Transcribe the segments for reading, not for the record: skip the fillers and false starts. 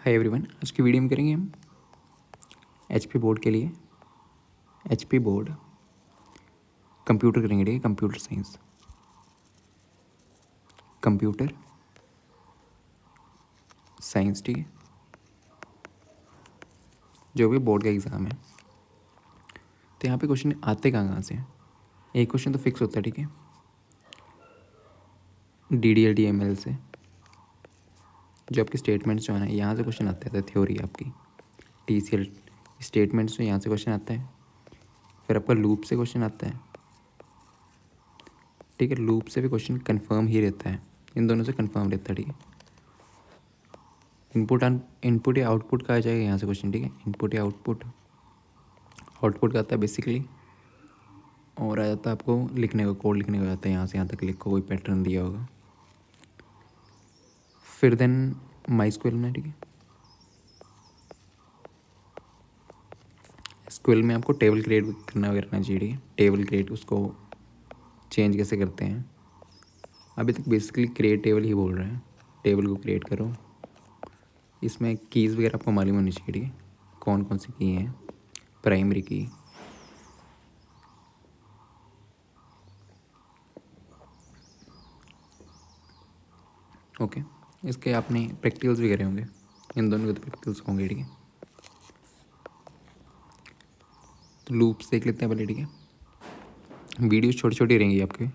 Hi everyone, आज की video में करेंगे हम एचपी बोर्ड के लिए एचपी बोर्ड कंप्यूटर करेंगे। ठीक है, कंप्यूटर साइंस, कंप्यूटर साइंस। ठीक है, जो भी बोर्ड का एग्ज़ाम है तो यहाँ पे क्वेश्चन आते कहाँ से हैं। एक क्वेश्चन तो फिक्स होता है, ठीक है, DDL DML से, जो आपके स्टेटमेंट्स जो है ना, यहाँ से क्वेश्चन आता है। थ्योरी आपकी TCL स्टेटमेंट्स जो यहाँ से क्वेश्चन आता है। फिर आपका लूप से क्वेश्चन आता है। ठीक है, लूप से भी क्वेश्चन कंफर्म ही रहता है, इन दोनों से कंफर्म रहता है। ठीक है, इनपुट या आउटपुट का आ जाएगा यहाँ से क्वेश्चन। ठीक है, इनपुट या आउटपुट का आता है बेसिकली, और आ जाता है आपको लिखने का, कोड लिखने का आता है। यहाँ से यहाँ तक लिखो, कोई पैटर्न दिया होगा। फिर देन माई स्क्वेल में, ठीक है, स्क्वेल में आपको टेबल क्रिएट करना चाहिए। ठीक है, टेबल क्रिएट, उसको चेंज कैसे करते हैं। अभी तक बेसिकली क्रिएट टेबल ही बोल रहे हैं, टेबल को क्रिएट करो। इसमें कीज़ वगैरह आपको मालूम होनी चाहिए। ठीक है, कौन कौन सी की हैं, प्राइमरी की, ओके। इसके आपने प्रैक्टिकल्स भी करे होंगे, इन दोनों के तो प्रैक्टिकल्स होंगे। ठीक है, तो लूप्स देख लेते हैं पहले। ठीक है, वीडियोस छोटी छोटी रहेंगी आपके।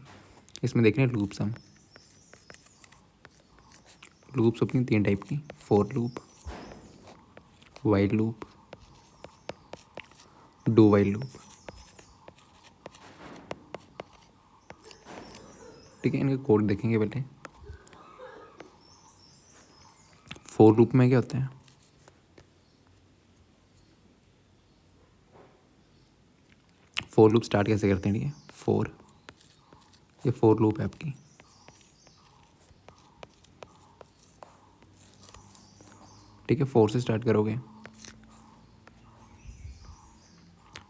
इसमें देख रहे हैं लूप्स हम। लूप्स होती हैं 3 टाइप की, for loop, while loop, do while loop. ठीक है, इनका कोड देखेंगे पहले। फॉर लूप में क्या होता है, फॉर लूप स्टार्ट कैसे करते हैं। ठीक है, ये फॉर लूप है आपकी। ठीक है, 4 से स्टार्ट करोगे,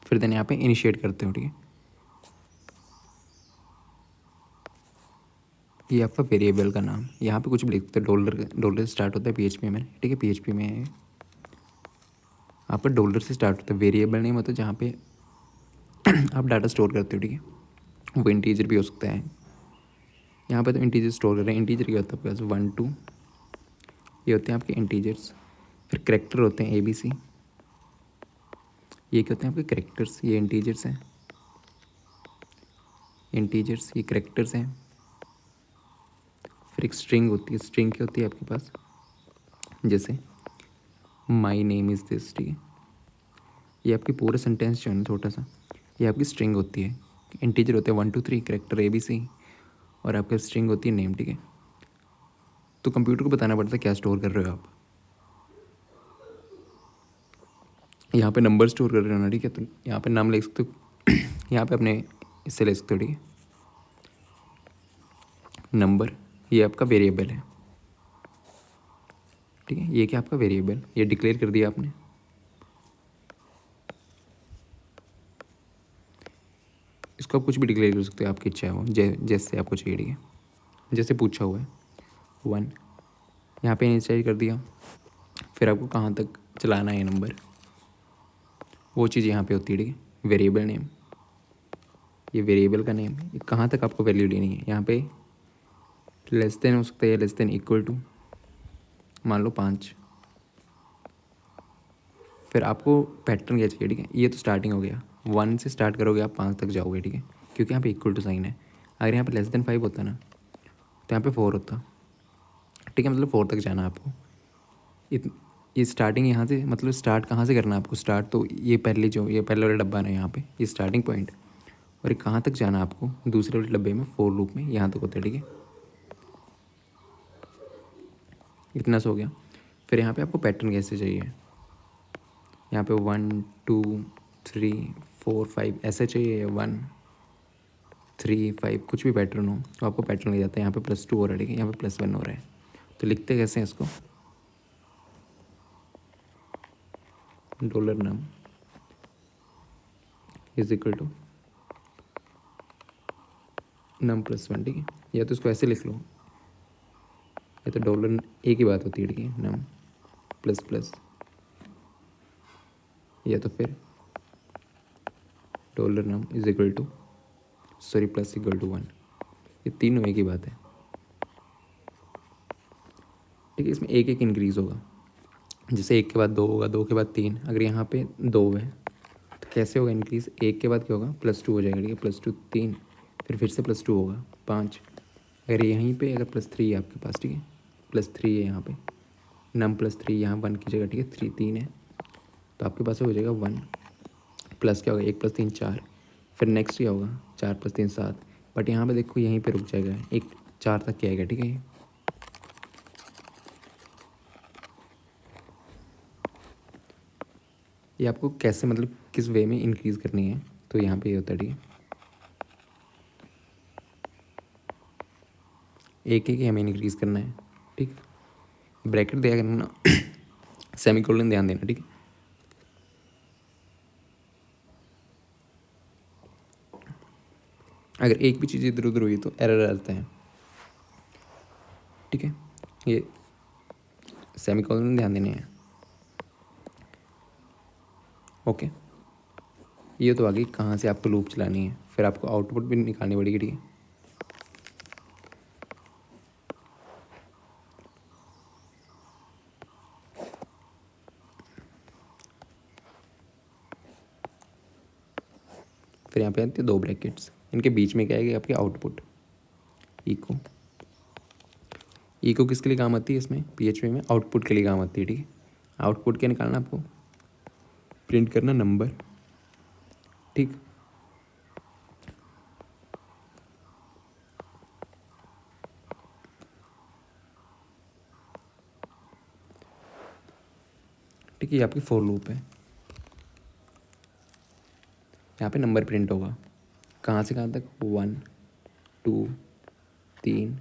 फिर देन यहाँ पे इनिशिएट करते हो। ठीक है, ये आपका वेरिएबल का नाम, यहाँ पे कुछ भी लिखते हो। डॉलर से स्टार्ट होता है PHP में। ठीक है, PHP में आपका डॉलर से स्टार्ट होता है। वेरिएबल नेम होता है जहाँ पे आप डाटा स्टोर करते हो। ठीक है, वो इंटीजर भी हो सकता है। यहाँ पे तो इंटीजर स्टोर कर रहे हैं। इंटीजर क्या होता है आपके पास, 1 2, ये होते हैं आपके इंटीजर्स। फिर करेक्टर होते हैं ABC, ये क्या होते हैं आपके करेक्टर्स, ये इंटीजर्स हैं। इंटीजर्स, ये करेक्टर्स हैं। फिर एक स्ट्रिंग होती है। स्ट्रिंग क्या होती है आपके पास, जैसे माई नेम इज़ दिस। ठीक है, ये आपकी पूरा सेंटेंस जो है ना, छोटा सा, ये आपकी स्ट्रिंग होती है। इंटीजर होते हैं 1 2 3, करेक्टर ABC, और आपका स्ट्रिंग होती है नेम। ठीक है, तो कंप्यूटर को बताना पड़ता है क्या स्टोर कर रहे हो आप। यहाँ पे नंबर स्टोर कर रहे हो ना, ठीक है, तो यहाँ पे नाम लिख सकते हो। यहाँ पे अपने इससे ले सकते हो। ठीक है, नंबर, ये आपका वेरिएबल है। ठीक है, ये क्या आपका वेरिएबल, ये डिक्लेयर कर दिया आपने। इसको आप कुछ भी डिक्लेयर कर सकते हो, आपकी इच्छा है वो, जैसे आपको चाहिए। ठीक है, जैसे पूछा हुआ है 1, यहाँ पे इनिशियलाइज कर दिया। फिर आपको कहाँ तक चलाना है नंबर, वो चीज़ यहाँ पे होती है। ठीक है, वेरिएबल नेम, ये वेरिएबल का नेम, ये कहाँ तक आपको वैल्यू लेनी है। यहाँ पे लेस देन हो सकता है या लेस देन इक्वल टू, मान लो 5। फिर आपको पैटर्न क्या चाहिए। ठीक है, ये तो स्टार्टिंग हो गया, 1 से स्टार्ट करोगे आप 5 तक जाओगे। ठीक है, क्योंकि यहाँ पे इक्वल टू साइन है। अगर यहाँ पे लेस देन 5 होता ना, तो यहाँ पे 4 होता। ठीक है, मतलब 4 तक जाना है आपको। ये स्टार्टिंग यहाँ से, मतलब स्टार्ट कहाँ से करना है आपको। स्टार्ट तो ये पहले वाला डब्बा ना, यहाँ पे ये स्टार्टिंग पॉइंट, और ये कहाँ तक जाना है आपको, दूसरे वाले डब्बे में, फॉर लूप में, यहाँ तक होता है। ठीक है, इतना सा हो गया। फिर यहाँ पे आपको पैटर्न कैसे चाहिए, यहाँ पे 1 2 3 4 5 ऐसे चाहिए, 1 3 5 कुछ भी पैटर्न हो तो आपको पैटर्न लग जाता है। यहाँ पे +2 हो रहा है। ठीक है, यहाँ पे +1 हो रहा है। तो लिखते कैसे हैं इसको, dollar num is equal to num+1। ठीक है, या तो इसको ऐसे लिख लो, या तो डॉलर, एक ही बात होती है। ठीक है, नम प्लस प्लस, या तो फिर dollar num is equal to plus equal to 1। ये तीनों एक ही बात है, ठीक है। इसमें एक एक इंक्रीज़ होगा, जैसे एक के बाद दो होगा, दो के बाद तीन। अगर यहाँ पे दो है तो कैसे होगा इंक्रीज़, एक के बाद क्या होगा, +2 हो जाएगा, ठीक है। +2 3, फिर से +2 होगा 5। अगर यहीं पे अगर +3 है आपके पास, ठीक है, +3 है यहाँ पे, नम +3 यहाँ 1 की जगह, ठीक है, 3 है, तो आपके पास हो जाएगा 1 प्लस क्या होगा, 1 + 3 4, फिर नेक्स्ट क्या होगा, 4 + 3 7। बट यहाँ पे देखो यहीं पे रुक जाएगा, एक 4 तक क्या आएगा, ठीक है। ये आपको कैसे मतलब किस वे में इंक्रीज़ करनी है, तो यहाँ पे ये होता है, ठीक है। एक एक ही हमें इंक्रीज़ करना है, ठीक। ब्रैकेट दिया करना, सेमीकोलन ध्यान देना, ठीक है। अगर एक भी चीज़ इधर उधर हुई तो एरर आता है, ठीक है। ये सेमीकोलन ध्यान देने हैं, ओके। ये तो आगे कहाँ से आपको लूप चलानी है, फिर आपको आउटपुट भी निकालनी पड़ेगी, ठीक है। फिर यहाँ पे आती है 2 ब्रैकेट्स, इनके बीच में क्या आएगी आपकी आउटपुट, इको। इको किसके लिए काम आती है इसमें, PHP में आउटपुट के लिए काम आती है, ठीक है। आउटपुट क्या निकालना आपको, प्रिंट करना नंबर, ठीक। ठीक है, ये आपकी फॉर लूप है। यहाँ पे नंबर प्रिंट होगा, कहाँ से कहाँ तक, 1 2 3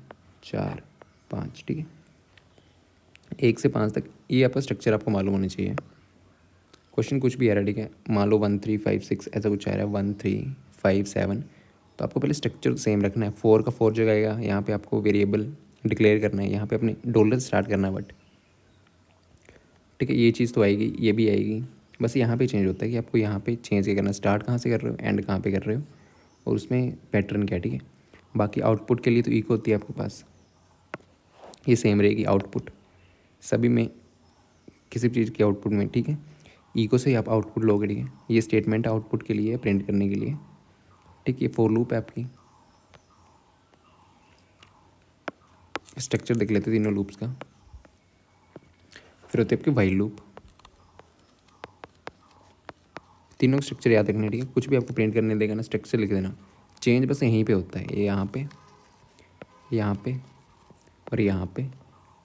4 5, ठीक है। 1 से 5 तक ये आपका स्ट्रक्चर आपको मालूम होना चाहिए। क्वेश्चन कुछ भी आ रहा है, ठीक है, मान लो 1 3 5 6 ऐसा कुछ आ रहा है, 1 3 5 7, तो आपको पहले स्ट्रक्चर सेम रखना है। 4 का 4 जगह आएगा, यहाँ पे आपको वेरिएबल डिक्लेयर करना है, यहाँ पे अपने डॉलर स्टार्ट करना है, बट ठीक है, ये चीज़ तो आएगी, ये भी आएगी। बस यहाँ पे चेंज होता है कि आपको यहाँ पे चेंज क्या करना, स्टार्ट कहाँ से कर रहे हो, एंड कहाँ पे कर रहे हो, और उसमें पैटर्न क्या, ठीक है। बाकी आउटपुट के लिए तो इको होती है आपके पास, ये सेम रहेगी आउटपुट सभी में, किसी भी चीज़ की आउटपुट में, ठीक है। इको से ही आप आउटपुट लोगे, ठीक है। ये स्टेटमेंट आउटपुट के लिए, प्रिंट करने के लिए, ठीक। ये फॉर लूप है आपकी। स्ट्रक्चर देख लेते हैं तीनों लूप्स का। फिर होते हैं आपके व्हाइल लूप। तीनों का स्ट्रक्चर याद रखना, ठीक है। कुछ भी आपको प्रिंट करने देगा ना, स्ट्रक्चर लिख देना। चेंज बस यहीं पे होता है, ये यहाँ पे, यहाँ पे और यहाँ पे,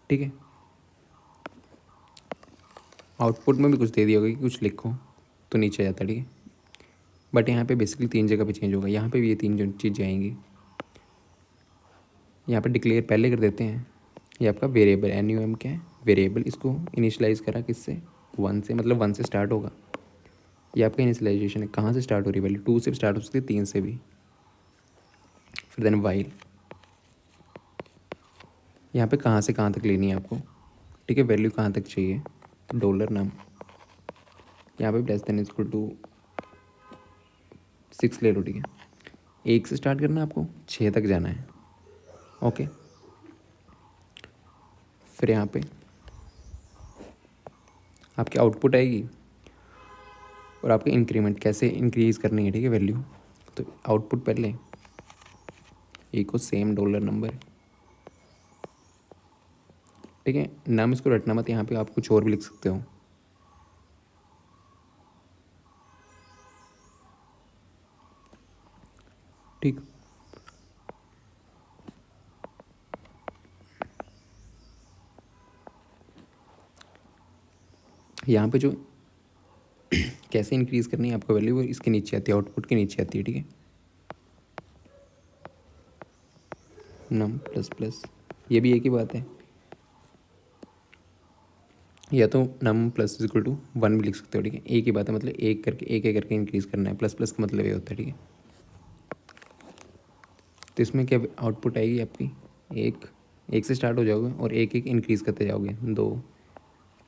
ठीक है। आउटपुट में भी कुछ दे दिया होगा कि कुछ लिखो, तो नीचे आ जाता है, ठीक है। बट यहाँ पे बेसिकली 3 जगह पे चेंज होगा, यहाँ पे भी ये 3 चीज़ें आएंगी। यहाँ पे डिक्लेयर पहले कर देते हैं, ये आपका वेरिएबल, NUM क्या है, वेरिएबल। इसको इनिशियलाइज़ करा किससे, 1 से, मतलब 1 से स्टार्ट होगा। ये आपका इनिशियलाइजेशन है, कहाँ से स्टार्ट हो रही है वैल्यू, 2 से स्टार्ट हो सकती है, 3 से भी। फिर देन वाइल, यहाँ पे कहाँ से कहाँ तक लेनी है आपको, ठीक है। वैल्यू कहाँ तक चाहिए, डॉलर नाम, यहाँ पे लेस देन इक्वल टू 6 ले लो, ठीक है। 1 से स्टार्ट करना है आपको, 6 तक जाना है, ओके। फिर यहाँ पे आपकी आउटपुट आएगी, और आपके इंक्रीमेंट कैसे इंक्रीज़ करनी है, ठीक है, वैल्यू। तो आउटपुट पहले इको सेम डॉलर नंबर, ठीक है। नाम इसको रटना मत, यहाँ पे आप कुछ और भी लिख सकते हो, ठीक। यहाँ पे जो कैसे इंक्रीज़ करनी है आपको वैल्यू, वो इसके नीचे आती है, आउटपुट के नीचे आती है, ठीक है। नम प्लस प्लस, ये भी एक ही बात है, या तो नम प्लस इक्वल टू 1 भी लिख सकते हो, ठीक है। एक ही बात है, मतलब एक करके एक एक करके इंक्रीज़ करना है। प्लस प्लस का मतलब ये होता है, ठीक है। तो इसमें क्या आउटपुट आएगी आपकी, एक एक से स्टार्ट हो जाओगे और एक एक इंक्रीज़ करते जाओगे, 2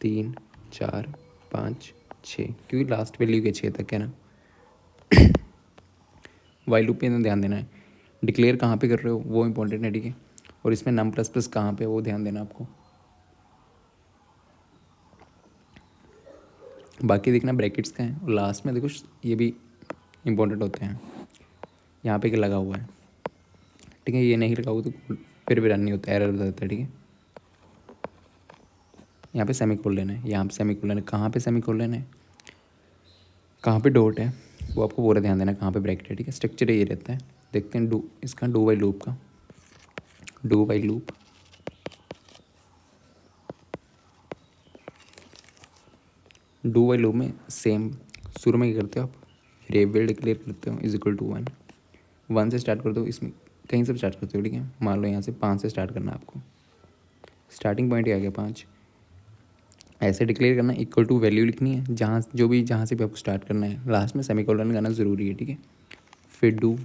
3 4 5 6, क्योंकि लास्ट वैल्यू के 6 तक है ना। वाइल लूप पे ध्यान देना है। डिक्लेयर कहाँ पे कर रहे हो वो इंपॉर्टेंट है, ठीक है। और इसमें नम प्लस प्लस कहाँ पे वो ध्यान देना आपको। बाकी देखना ब्रैकेट्स का है, और लास्ट में देखो ये भी इंपॉर्टेंट होते हैं। यहाँ पे क्या लगा हुआ है, ठीक है। ये नहीं लगा हुआ तो फिर भी रन नहीं होता, एरर बताता है, ठीक है। यहाँ पे सेमीकोलन है, यहाँ पे सेमीकोलन है, कहाँ पे सेमीकोलन है, कहाँ पे डॉट है, वो आपको पूरा ध्यान देना कहाँ पे ब्रैकेट है, ठीक है। स्ट्रक्चर ये रहता है। देखते हैं इसका डू वाइल लूप का। डू वाइल लूप में सेम शुरू में क्या करते हो आप, वेरिएबल डिक्लेयर करते हो इज इक्वल टू 1 से स्टार्ट कर दो। इसमें कहीं से स्टार्ट करते हो, ठीक है। मान लो यहाँ से 5 से स्टार्ट करना है आपको, स्टार्टिंग पॉइंट ही आ गया 5। ऐसे डिक्लेयर करना, इक्वल टू वैल्यू लिखनी है जहाँ से भी आपको स्टार्ट करना है, लास्ट में सेमीकोलन लगाना ज़रूरी है, ठीक है। फिर डू,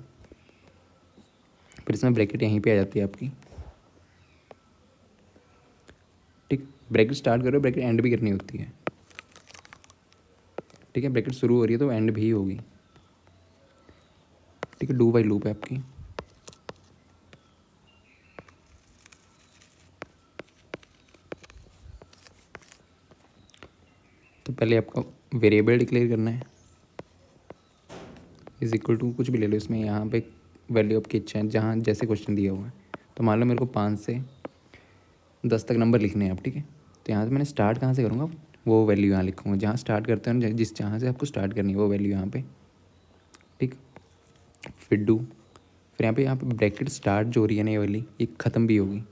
फिर इसमें ब्रैकेट यहीं पे आ जाती है आपकी, ठीक। ब्रैकेट स्टार्ट करो, ब्रैकेट एंड भी करनी होती है, ठीक है। ब्रैकेट शुरू हो रही है तो एंड भी होगी, ठीक है। डू बाई लूप है आपकी। तो पहले आपको वेरिएबल डिक्लेयर करना है, इज इक्वल टू कुछ भी ले लो। इसमें यहाँ पे वैल्यू आपकी इच्छा है, जहाँ जैसे क्वेश्चन दिया हुआ है। तो मान लो मेरे को 5 से 10 तक नंबर लिखने हैं आप, ठीक है। तो यहाँ से मैंने स्टार्ट कहाँ से करूँगा, वो वैल्यू यहाँ लिखूँगा जहाँ स्टार्ट करते हैं, जहाँ से आपको स्टार्ट करनी है वो वैल्यू यहाँ पे, ठीक। फिर डू, फिर यहाँ पे ब्रैकेट स्टार्ट जो हो रही है ना ये वाली, ये ख़त्म भी होगी।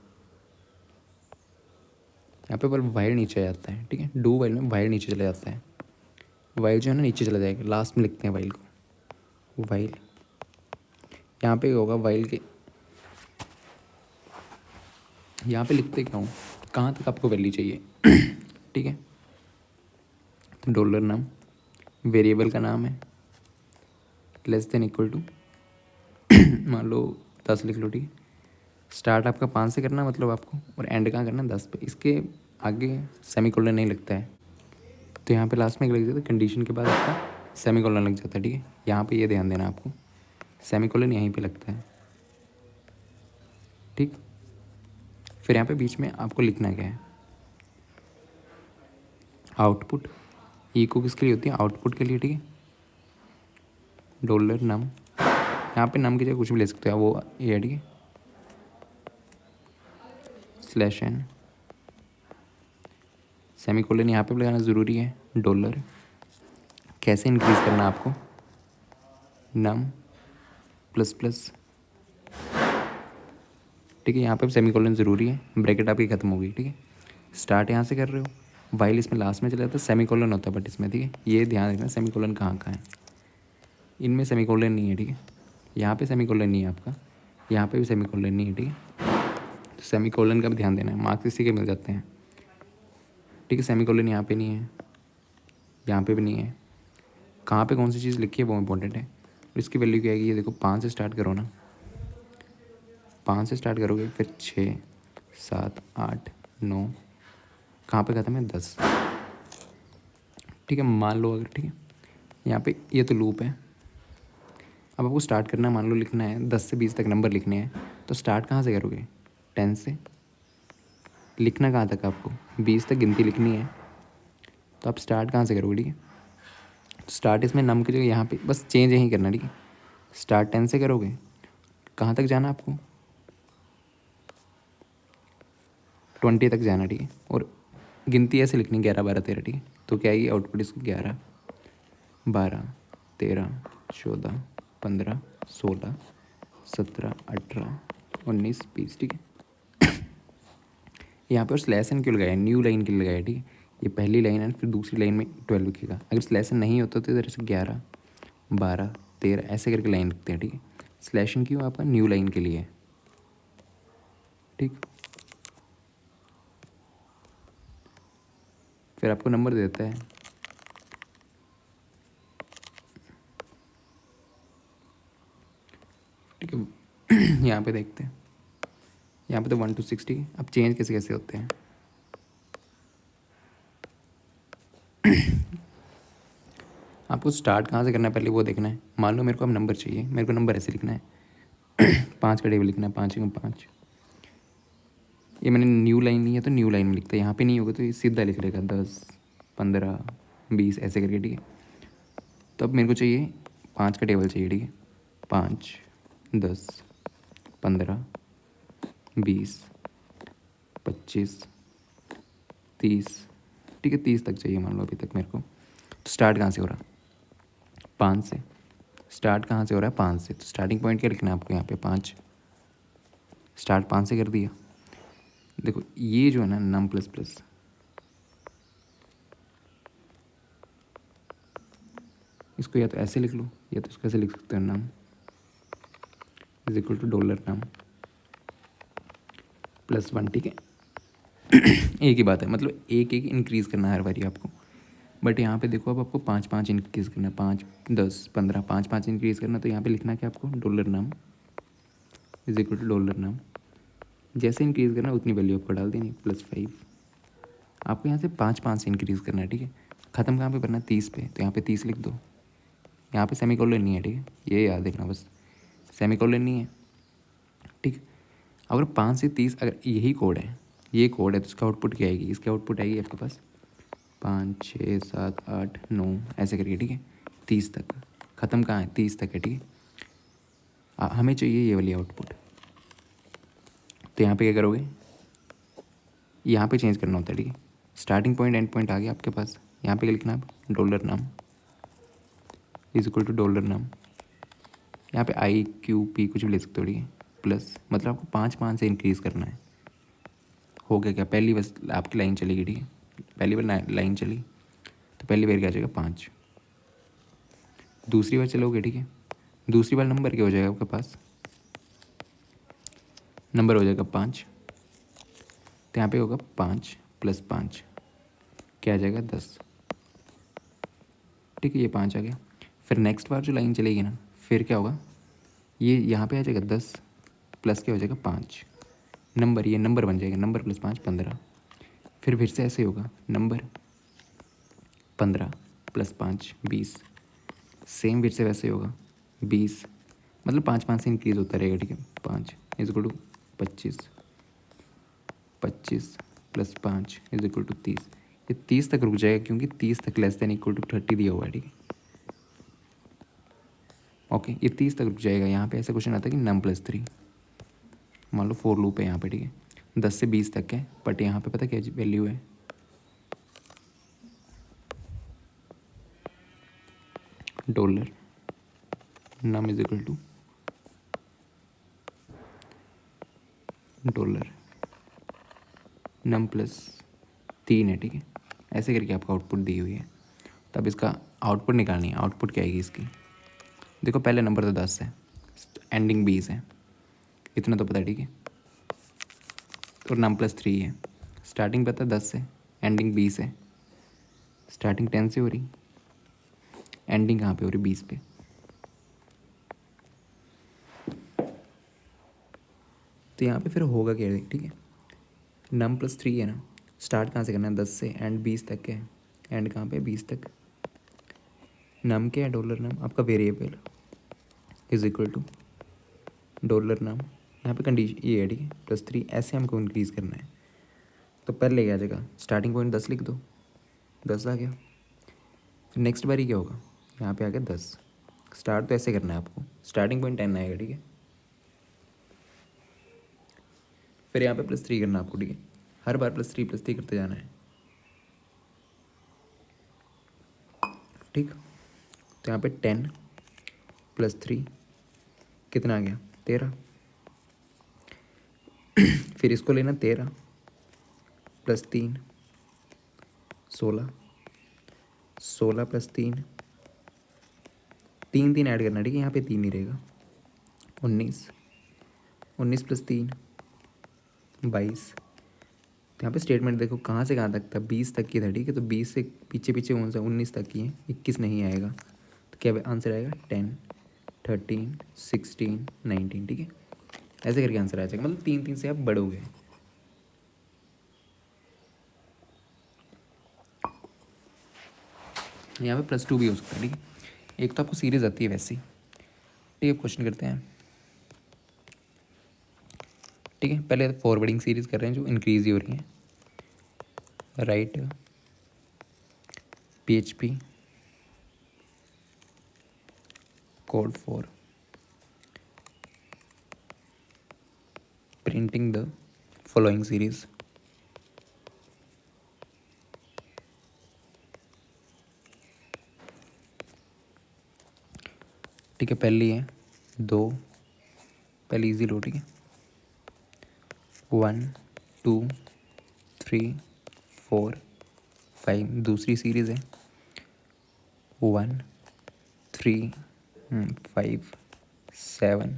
यहाँ पे पर वाइल नीचे आ जाता है, ठीक है। डू वाइल में वाइल नीचे चला जाता है, वाइल जो है ना नीचे चला जाएगा, लास्ट में लिखते हैं वाइल को। वाइल यहाँ पे होगा, वाइल के यहाँ पे लिखते क्या हूँ, कहाँ तक आपको वैल्यू चाहिए, ठीक है। तो डॉलर नाम वेरिएबल का नाम है, लेस देन इक्वल टू मान लो 10 लिख लो, ठीक है। स्टार्ट आपका 5 से करना मतलब आपको, और एंड कहाँ करना 10 पे। इसके आगे सेमीकोलन नहीं लगता है, तो यहाँ पे लास्ट में लग जाता है, कंडीशन के बाद आपका सेमीकोलन लग जाता है, ठीक है। यहाँ पे ये ध्यान देना आपको, सेमीकोलन यहीं पे लगता है, ठीक। फिर यहाँ पे बीच में आपको लिखना क्या है, आउटपुट। इको किसके लिए होती है, आउटपुट के लिए, ठीक है। डॉलर नम, यहाँ पे नम की जगह कुछ भी ले सकते हो वो ये, ठीक है। स्लैश एन, सेमीकोलन यहाँ पे लगाना ज़रूरी है। डॉलर कैसे इंक्रीज करना आपको, नम प्लस प्लस, ठीक है। यहाँ पे सेमीकोलन ज़रूरी है, ब्रैकेट आपकी खत्म होगी, ठीक है। स्टार्ट यहाँ से कर रहे हो, वाइल इसमें लास्ट में चला जाता है, सेमीकोलन होता है बट इसमें, ठीक है। ये ध्यान रखना सेमीकोलन कहाँ कहाँ है, इनमें सेमीकोलन नहीं है, ठीक है। यहाँ पे सेमीकोलन नहीं है आपका, यहाँ पे भी सेमीकोलन नहीं है, ठीक है। तो सेमीकोलन का भी ध्यान देना है, मार्क्स इसी के मिल जाते हैं, ठीक है। सेमीकोलन यहाँ पे नहीं है, यहाँ पे भी नहीं है, कहाँ पे कौन सी चीज़ लिखी है वो इंपॉर्टेंट है। और इसकी वैल्यू क्या आएगी, ये देखो 5 से स्टार्ट करो ना, 5 से स्टार्ट करोगे, फिर 6 7 8 9, कहाँ पे ख़त्म है 10, ठीक है। मान लो अगर, ठीक है, यहाँ पे ये तो लूप है। अब आपको स्टार्ट करना है, मान लो लिखना है 10 से 20 तक नंबर लिखने हैं, तो स्टार्ट कहाँ से करोगे, 10 से। लिखना कहाँ तक आपको, 20 तक गिनती लिखनी है, तो आप स्टार्ट कहाँ से करोगे, ठीक है। स्टार्ट इसमें नम की जगह यहाँ पे बस चेंज यहीं करना, ठीक है। स्टार्ट 10 से करोगे, कहाँ तक जाना आपको, 20 तक जाना, ठीक है। और गिनती ऐसे लिखनी 11 12 13, ठीक है। तो क्या आएगी आउटपुट इसको, 11 12 13 14 15 16 17 18 19 20, ठीक है। यहाँ पर स्लैश एन क्यों लगाया, न्यू लाइन क्यों लगाया, ठीक है। ये पहली लाइन है, फिर दूसरी लाइन में 12 लिखेगा। अगर स्लैश एन नहीं होता तो इधर से 11 12 13 ऐसे करके लाइन लिखते हैं, ठीक है। स्लैश एन क्यों, आपका न्यू लाइन के लिए, ठीक। फिर आपको नंबर दे देता है, ठीक है। यहाँ पे देखते हैं, यहाँ पे तो 1 to 60। अब चेंज कैसे कैसे होते हैं, आपको स्टार्ट कहाँ से करना है पहले वो देखना है। मान लो मेरे को अब नंबर चाहिए, मेरे को नंबर ऐसे लिखना है 5 का टेबल लिखना है, 5 एकम 5। ये मैंने न्यू लाइन ली है तो न्यू लाइन में लिखता है, यहाँ पे नहीं होगा तो ये सीधा लिख लेगा 10 15 20 ऐसे करके, ठीक है। तो अब मेरे को चाहिए 5 का टेबल चाहिए, ठीक है। 5 10 15 20 25 30, ठीक है 30 तक चाहिए मान लो अभी तक मेरे को। तो स्टार्ट कहाँ से हो रहा है? 5 से। स्टार्ट कहाँ से हो रहा है? 5 से। तो स्टार्टिंग पॉइंट क्या लिखना है आपको यहाँ पे? 5। स्टार्ट 5 से कर दिया। देखो ये जो है ना नम प्लस प्लस, इसको या तो ऐसे लिख लो या तो इसको ऐसे लिख सकते हो, num is equal to dollar num +1, ठीक है। एक ही बात है, मतलब एक एक इंक्रीज़ करना है हर बारी आपको। बट यहाँ पे देखो अब आपको 5 5 इंक्रीज़ करना है, 5 10 15 5 5 इंक्रीज़ करना। तो यहाँ पे लिखना है कि आपको dollar num is equal to dollar num, जैसे इंक्रीज़ करना उतनी वैल्यू आपको डाल देनी +5। आपको यहाँ से 5 5 से इंक्रीज़ करना है, ठीक है। ख़त्म कहाँ पे करना है? 30 पे। तो यहाँ पे 30 लिख दो। यहाँ पे सेमीकोलन नहीं है, ठीक है, ये याद रखना बस, सेमीकोलन नहीं है, ठीक। अगर 5 से 30 अगर यही कोड है, ये कोड है, तो इसका आउटपुट क्या आएगी? इसकी आउटपुट आएगी आपके पास 5 6 7 8 9 ऐसे करके, ठीक है, 30 तक। ख़त्म कहाँ है? 30 तक है, ठीक है। हमें चाहिए ये वाली आउटपुट। तो यहाँ पे क्या करोगे? यहाँ पे चेंज करना होता है, ठीक है। स्टार्टिंग पॉइंट एंड पॉइंट आ गया आपके पास। यहाँ पे क्या लिखना है? Dollar num is equal to dollar num. यहाँ पे IQP कुछ भी ले सकते हो, ठीक है, प्लस, मतलब आपको 5 5 से इंक्रीज़ करना है। हो गया क्या? पहली बस आपकी लाइन चलेगी, ठीक है, पहली बार लाइन चली तो पहली बार क्या आ जाएगा? 5। दूसरी बार चलोगे, ठीक है, दूसरी बार नंबर क्या हो जाएगा आपके पास? नंबर हो जाएगा 5। तो यहाँ पे होगा 5 + 5 क्या आ जाएगा? 10, ठीक है, ये 5 आ गया। फिर नेक्स्ट बार जो लाइन चलेगी ना, फिर क्या होगा? ये यहाँ पे आ जाएगा 10 प्लस क्या हो जाएगा? 5 नंबर, ये नंबर बन जाएगा, नंबर +5 15। फिर से ऐसे होगा, नंबर 15 + 5 20, सेम फिर से वैसे होगा 20, मतलब 5 5 से इंक्रीज़ होता रहेगा, ठीक है। 5 is equal to 25, 25 + 5 is equal to 30। ये 30 तक रुक जाएगा क्योंकि 30 तक <= 30 दिया हुआ है, ठीक है। ओके, ये 30 तक रुक जाएगा। यहाँ पे ऐसा क्वेश्चन आता है कि नम +3, मान लो फोर लूप है यहाँ पे, ठीक है, 10 से 20 तक है, बट यहाँ पे पता क्या वैल्यू है? Dollar num is equal to dollar num +3 है, ठीक है। ऐसे करके आपका आउटपुट दी हुई है। तब इसका आउटपुट निकालनी है। आउटपुट क्या आएगी इसकी? देखो पहले नंबर तो 10 है, एंडिंग 20 है, इतना तो पता है, ठीक है। तो नम +3 है, स्टार्टिंग पता है 10 से, एंडिंग 20 है। स्टार्टिंग 10 से हो रही, एंडिंग कहाँ पे हो रही? 20 पे। तो यहाँ पे फिर होगा क्या, ठीक है, नम +3 है ना, स्टार्ट कहाँ से करना है? 10 से, एंड 20 तक है, एंड कहाँ पे? 20 तक। नम क्या है? डॉलर नम, आपका variable is equal to dollar num. यहाँ पे कंडीशन ये है, ठीक है, +3 ऐसे हमको इंक्रीज़ करना है। तो पहले क्या आ जाएगा? स्टार्टिंग पॉइंट 10 लिख दो, 10 आ गया। फिर नेक्स्ट बारी क्या होगा? यहाँ पे आ गया 10। स्टार्ट तो ऐसे करना है आपको, स्टार्टिंग पॉइंट 10 आएगा, ठीक है। फिर यहाँ पे +3 करना है आपको, ठीक है, हर बार +3 करते जाना है, ठीक। तो यहाँ पे 10 + 3 कितना आ गया? 13। फिर इसको लेना 13 + 3 16, 16 + 3 3 3 ऐड करना, ठीक है, यहाँ पे 3 नहीं रहेगा। 19 19 + 3 22। तो यहाँ पे स्टेटमेंट देखो कहाँ से कहाँ तक था? 20 तक की था, ठीक है। तो 20 से पीछे पीछे कौन सा? 19 तक की है, 21 नहीं आएगा। तो क्या आंसर आएगा? 10 13 16 19, ठीक है। ऐसे करके आंसर आ जाएगा, मतलब 3 3 से आप बढ़ोगे। यहाँ पे +2 भी हो सकता है, ठीक है। एक तो आपको सीरीज आती है वैसी। ठीक है, क्वेश्चन करते हैं। ठीक है, पहले फॉरवर्डिंग सीरीज कर रहे हैं जो इंक्रीज ही हो रही है। Right PHP code for printing the following series. ठीक है, पहली है 2, पहली इजी लो। ठीक है, 1 2 3 4 5। दूसरी सीरीज़ है 1 3 5 7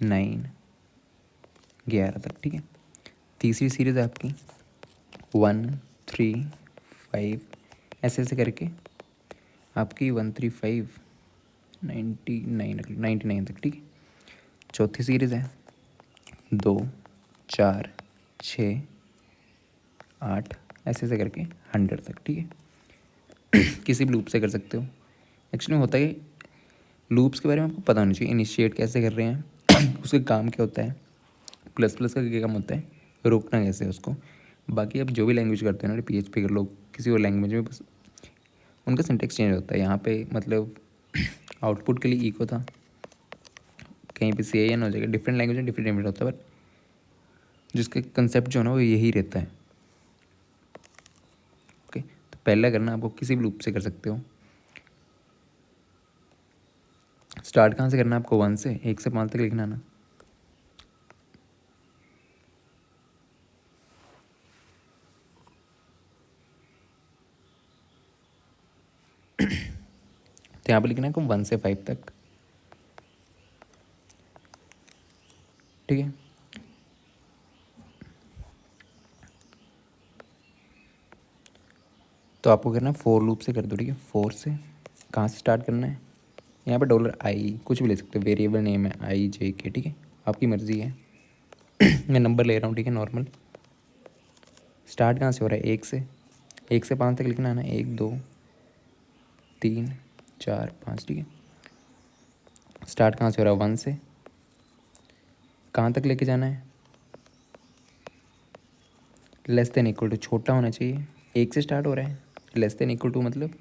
9 11 तक। ठीक है, तीसरी सीरीज़ है आपकी 1 3 5, ऐसे ऐसे करके आपकी 1 3 5 99 तक। ठीक है, चौथी सीरीज़ है 2 4 6 8, ऐसे ऐसे करके 100 तक। ठीक है, किसी भी लूप से कर सकते हो। एक्चुअली होता है कि लूप्स के बारे में आपको पता होना चाहिए, इनिशिएट कैसे कर रहे हैं उसका काम क्या होता है, प्लस प्लस का क्या काम होता है, रोकना कैसे है उसको। बाकी आप जो भी लैंग्वेज करते हैं ना, PHP कर लो, किसी और लैंग्वेज में, बस उनका सिंटेक्स चेंज होता है। यहाँ पे मतलब आउटपुट के लिए इको था, कहीं पे CIN हो जाएगा। डिफरेंट लैंग्वेज में डिफरेंट डिफरेंट होता है, बट जिसका कंसेप्ट जो है ना वो यही रहता है। ओके, तो पहला करना आपको किसी भी लूप से कर सकते हो। स्टार्ट कहाँ से करना है आपको, 1 से 1 से 5 तक लिखना ना। तो यहाँ पर लिखना है आपको 1 से 5 तक। ठीक है, तो आपको करना है फोर लूप से कर दो। ठीक है, 4 से कहाँ से स्टार्ट करना है, यहाँ पे $i कुछ भी ले सकते हो, वेरिएबल नेम है IJK। ठीक है, आपकी मर्ज़ी है। मैं नंबर ले रहा हूँ। ठीक है, नॉर्मल। स्टार्ट कहाँ से हो रहा है, 1 से। 1 से 5 तक लिखना है ना, 1 2 3 4 5। ठीक है, स्टार्ट कहाँ से हो रहा है, 1 से। कहाँ तक लेके जाना है, लेस देन इक्वल टू, छोटा होना चाहिए। 1 से स्टार्ट हो रहा है, लेस देन इक्वल टू मतलब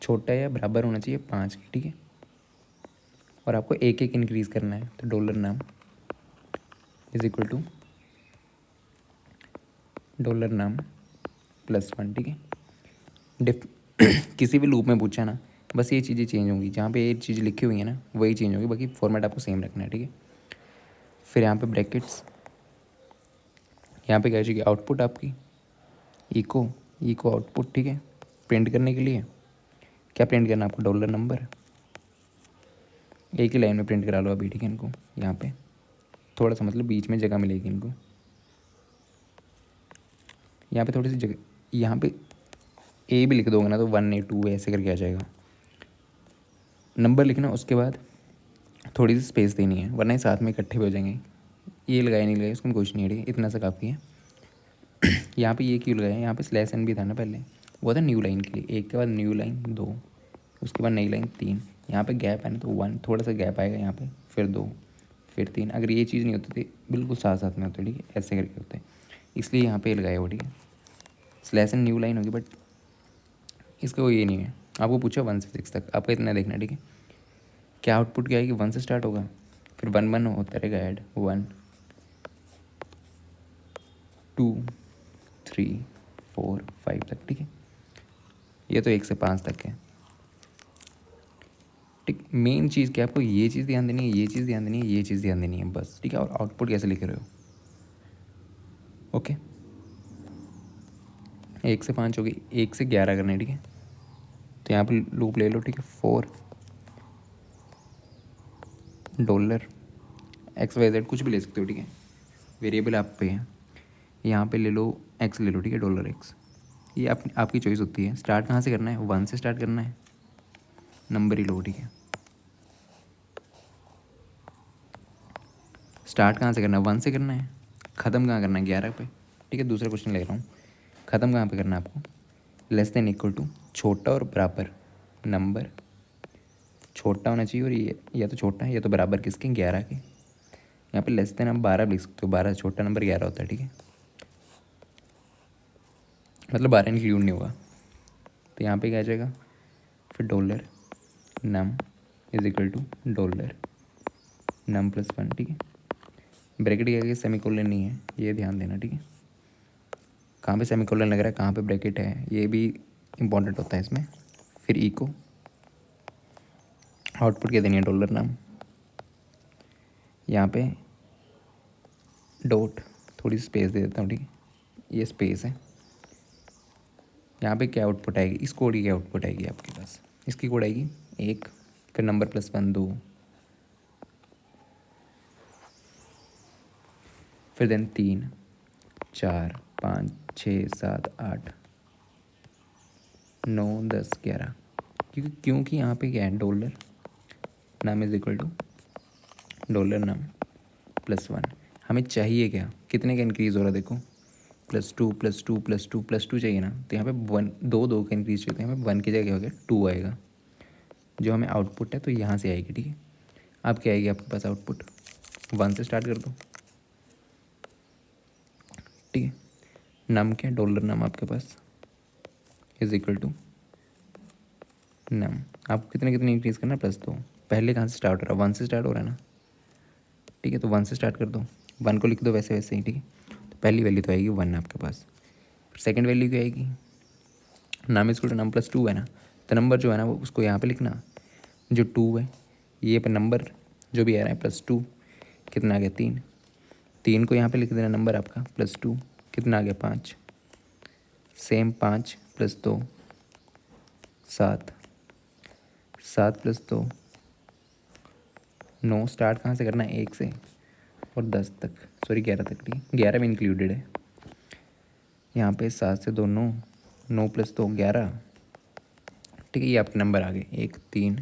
छोटा या बराबर होना चाहिए 5 के। ठीक है, और आपको एक एक इंक्रीज़ करना है। तो डॉलर नाम इज इक्वल टू डॉलर नाम +1। ठीक है, डिफ किसी भी लूप में पूछा ना, बस ये चीज़ें चेंज होंगी। जहाँ पे ये चीज़ लिखी हुई है ना वही चेंज होगी, बाकी फॉर्मेट आपको सेम रखना है। ठीक है, फिर यहाँ पे ब्रैकेट्स, यहाँ पे क्या चाहिए, आउटपुट आपकी इको इको आउटपुट। ठीक है, प्रिंट करने के लिए क्या प्रिंट करना है आपको, डॉलर नंबर। एक ही लाइन में प्रिंट करा लो अभी। ठीक है, इनको यहाँ पे थोड़ा सा मतलब बीच में जगह मिलेगी इनको, यहाँ पे थोड़ी सी जगह। यहाँ पे A भी लिख दोगे ना तो 1 A 2 ऐसे करके आ जाएगा। नंबर लिखना, उसके बाद थोड़ी सी स्पेस देनी है, वरना ये साथ में इकट्ठे भी हो जाएंगे। ये लगाया नहीं लगाया उसको कुछ नहीं है। ठीक है, इतना सा काफ़ी है। यहाँ पे ये क्यों लगाया, यहाँ पे /n भी था ना पहले, वो था न्यू लाइन के लिए। एक के बाद न्यू लाइन 2, उसके बाद नई लाइन 3। यहाँ पे गैप है ना तो 1, थोड़ा सा गैप आएगा यहाँ पे, फिर 2, फिर 3। अगर ये चीज़ नहीं होती थी बिल्कुल साथ साथ में होते। ठीक है, ऐसे करके होते हैं, इसलिए यहाँ पे लगाया वो। ठीक है, /n न्यू लाइन होगी, बट इसका वो ये नहीं है। आपको पूछा 1 से 6 तक, आपको इतना देखना है। ठीक है, क्या आउटपुट क्या है कि 1 से स्टार्ट होगा, फिर 1 1 होता रहेगा ऐड, 1 2 3 4 5 तक। ठीक है, ये तो 1 से 5 तक है। ठीक, मेन चीज़ क्या, आपको ये चीज़ ध्यान देनी है, ये चीज़ ध्यान देनी है, ये चीज़ ध्यान देनी है बस। ठीक है, और आउटपुट कैसे लिख रहे हो। ओके, 1 से 5 होगी, 1 से 11 करना है। ठीक है, तो यहाँ पर लूप ले लो। ठीक है, 4 $XYZ कुछ भी ले सकते हो। ठीक है, वेरिएबल आप पे है। यहाँ पे ले लो x ले लो। ठीक है, $x, ये आपकी चॉइस होती है। स्टार्ट कहाँ से करना है, 1 से स्टार्ट करना है, नंबर ही लो। ठीक है, स्टार्ट कहाँ से करना है, 1 से करना है, ख़त्म कहाँ करना है, 11 पे। ठीक है, दूसरा क्वेश्चन ले रहा हूँ, ख़त्म कहाँ पे करना है आपको, /= छोटा और बराबर नंबर छोटा होना चाहिए और ये या तो छोटा है या तो बराबर किसके 11 के। यहाँ पे लेस देन आप 12 लिख सकते हो, 12 से छोटा नंबर 11 होता है, ठीक है, मतलब 12 इंक्लूड नहीं होगा। तो यहाँ पे क्या आ जाएगा फिर dollar num is equal to dollar num plus 1, ठीक है। ब्रैकेट के आगे सेमीकोलन नहीं है, ये ध्यान देना, ठीक है। कहाँ पे सेमीकोलन लग रहा है, कहाँ पे ब्रैकेट है, ये भी इम्पॉर्टेंट होता है इसमें। फिर ई को आउटपुट क्या देनी है, डॉलर नाम, यहाँ पे डॉट, थोड़ी स्पेस दे देता हूँ, ठीक है, ये स्पेस है। यहाँ पे क्या आउटपुट आएगी, इस कोड की क्या आउटपुट आएगी आपके पास, इसकी कोड आएगी 1, फिर नंबर प्लस 1 2, फिर देन 3 4 5 6 7 8 9 10 11, क्योंकि यहाँ पे क्या है, डॉलर नाम इज इक्वल टू डॉलर नाम प्लस 1। हमें चाहिए क्या, कितने का इंक्रीज़ हो रहा है, देखो +2 +2 +2 +2 चाहिए ना, तो यहाँ पे 1 2 2 का इंक्रीज चाहिए, हमें 1 की जगह हो गया 2 आएगा, जो हमें आउटपुट है तो यहाँ से आएगी, ठीक है। अब क्या आएगी आपके पास आउटपुट, 1 से स्टार्ट कर दो, ठीक है। नम क्या, डॉलर नम आपके पास इज इक्वल टू नम, आपको कितने कितने इंक्रीज़ करना है, +2। पहले कहाँ से स्टार्ट हो रहा है, 1 से स्टार्ट हो रहा है ना, ठीक है, तो 1 से स्टार्ट कर दो, 1 को लिख दो वैसे वैसे ही, ठीक है। तो पहली वैल्यू तो आएगी 1 आपके पास, फिर सेकेंड वैल्यू क्या आएगी, नाम is equal to num plus 2 है ना, तो नंबर जो है ना वो उसको यहाँ पे लिखना, जो 2 है ये पे नंबर जो भी आ रहा है +2, कितना आ गया 3, 3 को यहाँ पे लिख देना नंबर आपका +2, कितना आ गया 5, सेम 5 + 2 7, 7 + 2 9, स्टार्ट कहाँ से करना है 1 से और 10 तक, सॉरी 11 तक, ठीक है, 11 में इंक्लूडेड है। यहाँ पे 7 से 2 9, 9 + 2 11, ठीक है, ये आपके नंबर आ गए 1 3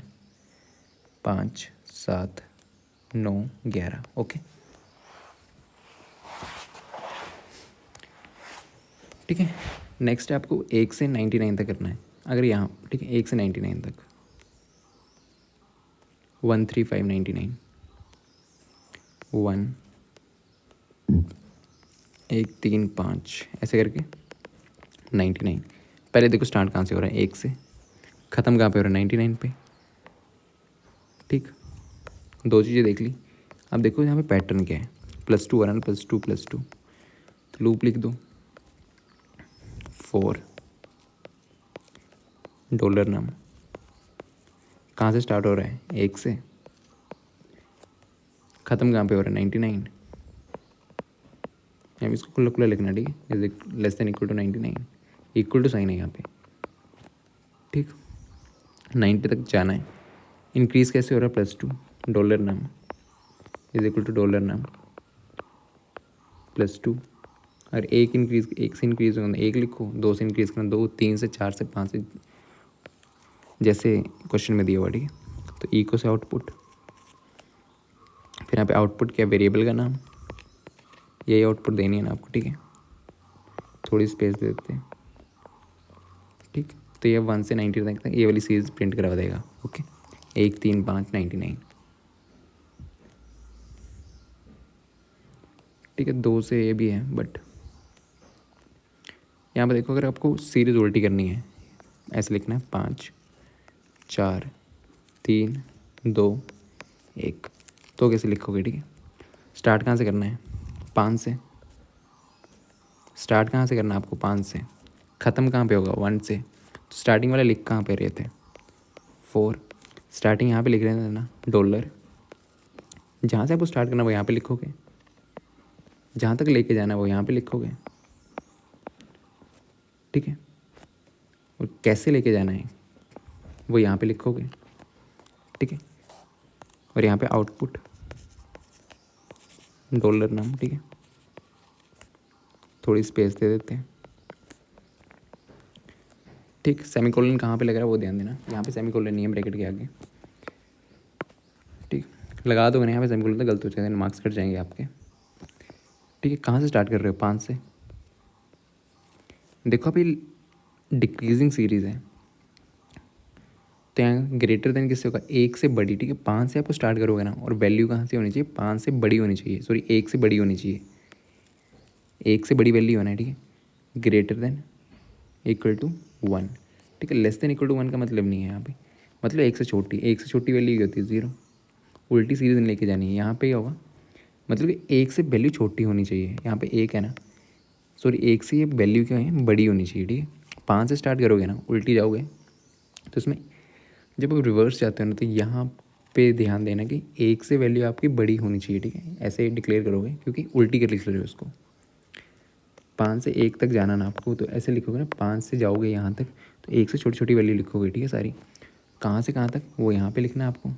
5 7 9 11, ओके, ठीक है। नेक्स्ट है आपको 1 से 99 तक करना है, अगर यहाँ, ठीक है, 1 से 99 तक 13599 1 1 3 5 ऐसे करके 99। पहले देखो स्टार्ट कहाँ से हो रहा है, 1 से, ख़त्म कहाँ पे हो रहा है 99 पे, ठीक, दो चीज़ें देख ली। अब देखो यहाँ पे पैटर्न क्या है, +2 आ रहा है ना, +2 +2, तो लूप लिख दो 4 डॉलर नाम, कहाँ से स्टार्ट हो रहा है 1 से, ख़त्म कहाँ पे हो रहा है 99, हम इसको खुला खुला लिखना, ठीक है, is less than equal to 99, equal to sign है यहाँ पे, ठीक, 90 तक जाना है। इंक्रीज़ कैसे हो रहा है, +2 डॉलर नाम इज इक्वल टू डॉलर नाम +2, और एक इंक्रीज़, एक से इंक्रीज़ होना 1 लिखो, 2 से इंक्रीज़ करना 2, 3 से 4 से 5 से, जैसे क्वेश्चन में दिया हुआ, ठीक है। तो इको से आउटपुट, फिर यहाँ पे आउटपुट क्या, वेरिएबल का नाम, यही आउटपुट देनी है ना आपको, ठीक है, थोड़ी स्पेस दे देते हैं, ठीक। तो ये 1 से 90 तक ये वाली सीरीज प्रिंट करवा देगा, ओके, 1 3 5 99, ठीक है। 2 से ये भी है, बट यहाँ पर देखो अगर आपको सीरीज उल्टी करनी है, ऐसे लिखना है 5 4 3 2 1, तो कैसे लिखोगे, ठीक है। स्टार्ट कहाँ से करना है, 5 से, स्टार्ट कहाँ से करना है आपको 5 से, ख़त्म कहाँ पे होगा 1 से, तो स्टार्टिंग वाले लिख कहाँ पे रहे थे 4, स्टार्टिंग यहाँ पे लिख रहे थे ना डॉलर, जहाँ से आपको स्टार्ट करना वो यहाँ पे लिखोगे, जहाँ तक लेके जाना है वो यहाँ पे लिखोगे, ठीक है, और कैसे लेके जाना है वो यहाँ पे लिखोगे, ठीक है, और यहाँ पे आउटपुट डॉलर नाम, ठीक है, थोड़ी स्पेस दे देते हैं, ठीक। सेमीकोलन कहाँ पे लग रहा है वो ध्यान देना, यहाँ पे सेमीकोलन नहीं है ब्रैकेट के आगे, ठीक, लगा दो, यहाँ पे सेमीकोलन तो गलत हो जाएगा, मार्क्स कट जाएंगे आपके, ठीक है। कहाँ से स्टार्ट कर रहे हो 5 से, देखो अभी डिक्रीजिंग सीरीज़ है, तो यहाँ ग्रेटर देन किससे होगा, एक से बड़ी, ठीक है। 5 से आपको स्टार्ट करोगे ना, और वैल्यू कहाँ से होनी चाहिए, 5 से बड़ी होनी चाहिए, सॉरी 1 से बड़ी होनी चाहिए, 1 से बड़ी वैल्यू होना है, ठीक है। ग्रेटर देन इक्वल टू 1, ठीक है। लेस देन इक्वल टू 1 का मतलब नहीं है यहाँ पे, मतलब 1 से छोटी, 1 से छोटी वैल्यू होती है 0। उल्टी सीरीज नहीं लेके जानी है। यहाँ पे क्या होगा, मतलब कि 1 से वैल्यू छोटी होनी चाहिए, यहाँ पे 1 है ना, सॉरी 1 से ये वैल्यू क्या है, बड़ी होनी चाहिए, ठीक है। 5 से स्टार्ट करोगे ना, उल्टी जाओगे, तो इसमें जब आप रिवर्स जाते हो ना, तो यहाँ पे ध्यान देना कि 1 से वैल्यू आपकी बड़ी होनी चाहिए, ठीक है। ऐसे डिक्लेयर करोगे, क्योंकि उल्टी कर लिख रहे हो उसको। 5 से 1 तक जाना ना आपको, तो ऐसे लिखोगे ना, 5 से जाओगे यहाँ तक, तो 1 से छोटी छोटी वैल्यू लिखोगे, ठीक है सारी। कहाँ से कहाँ तक, वो यहाँ पे लिखना है आपको।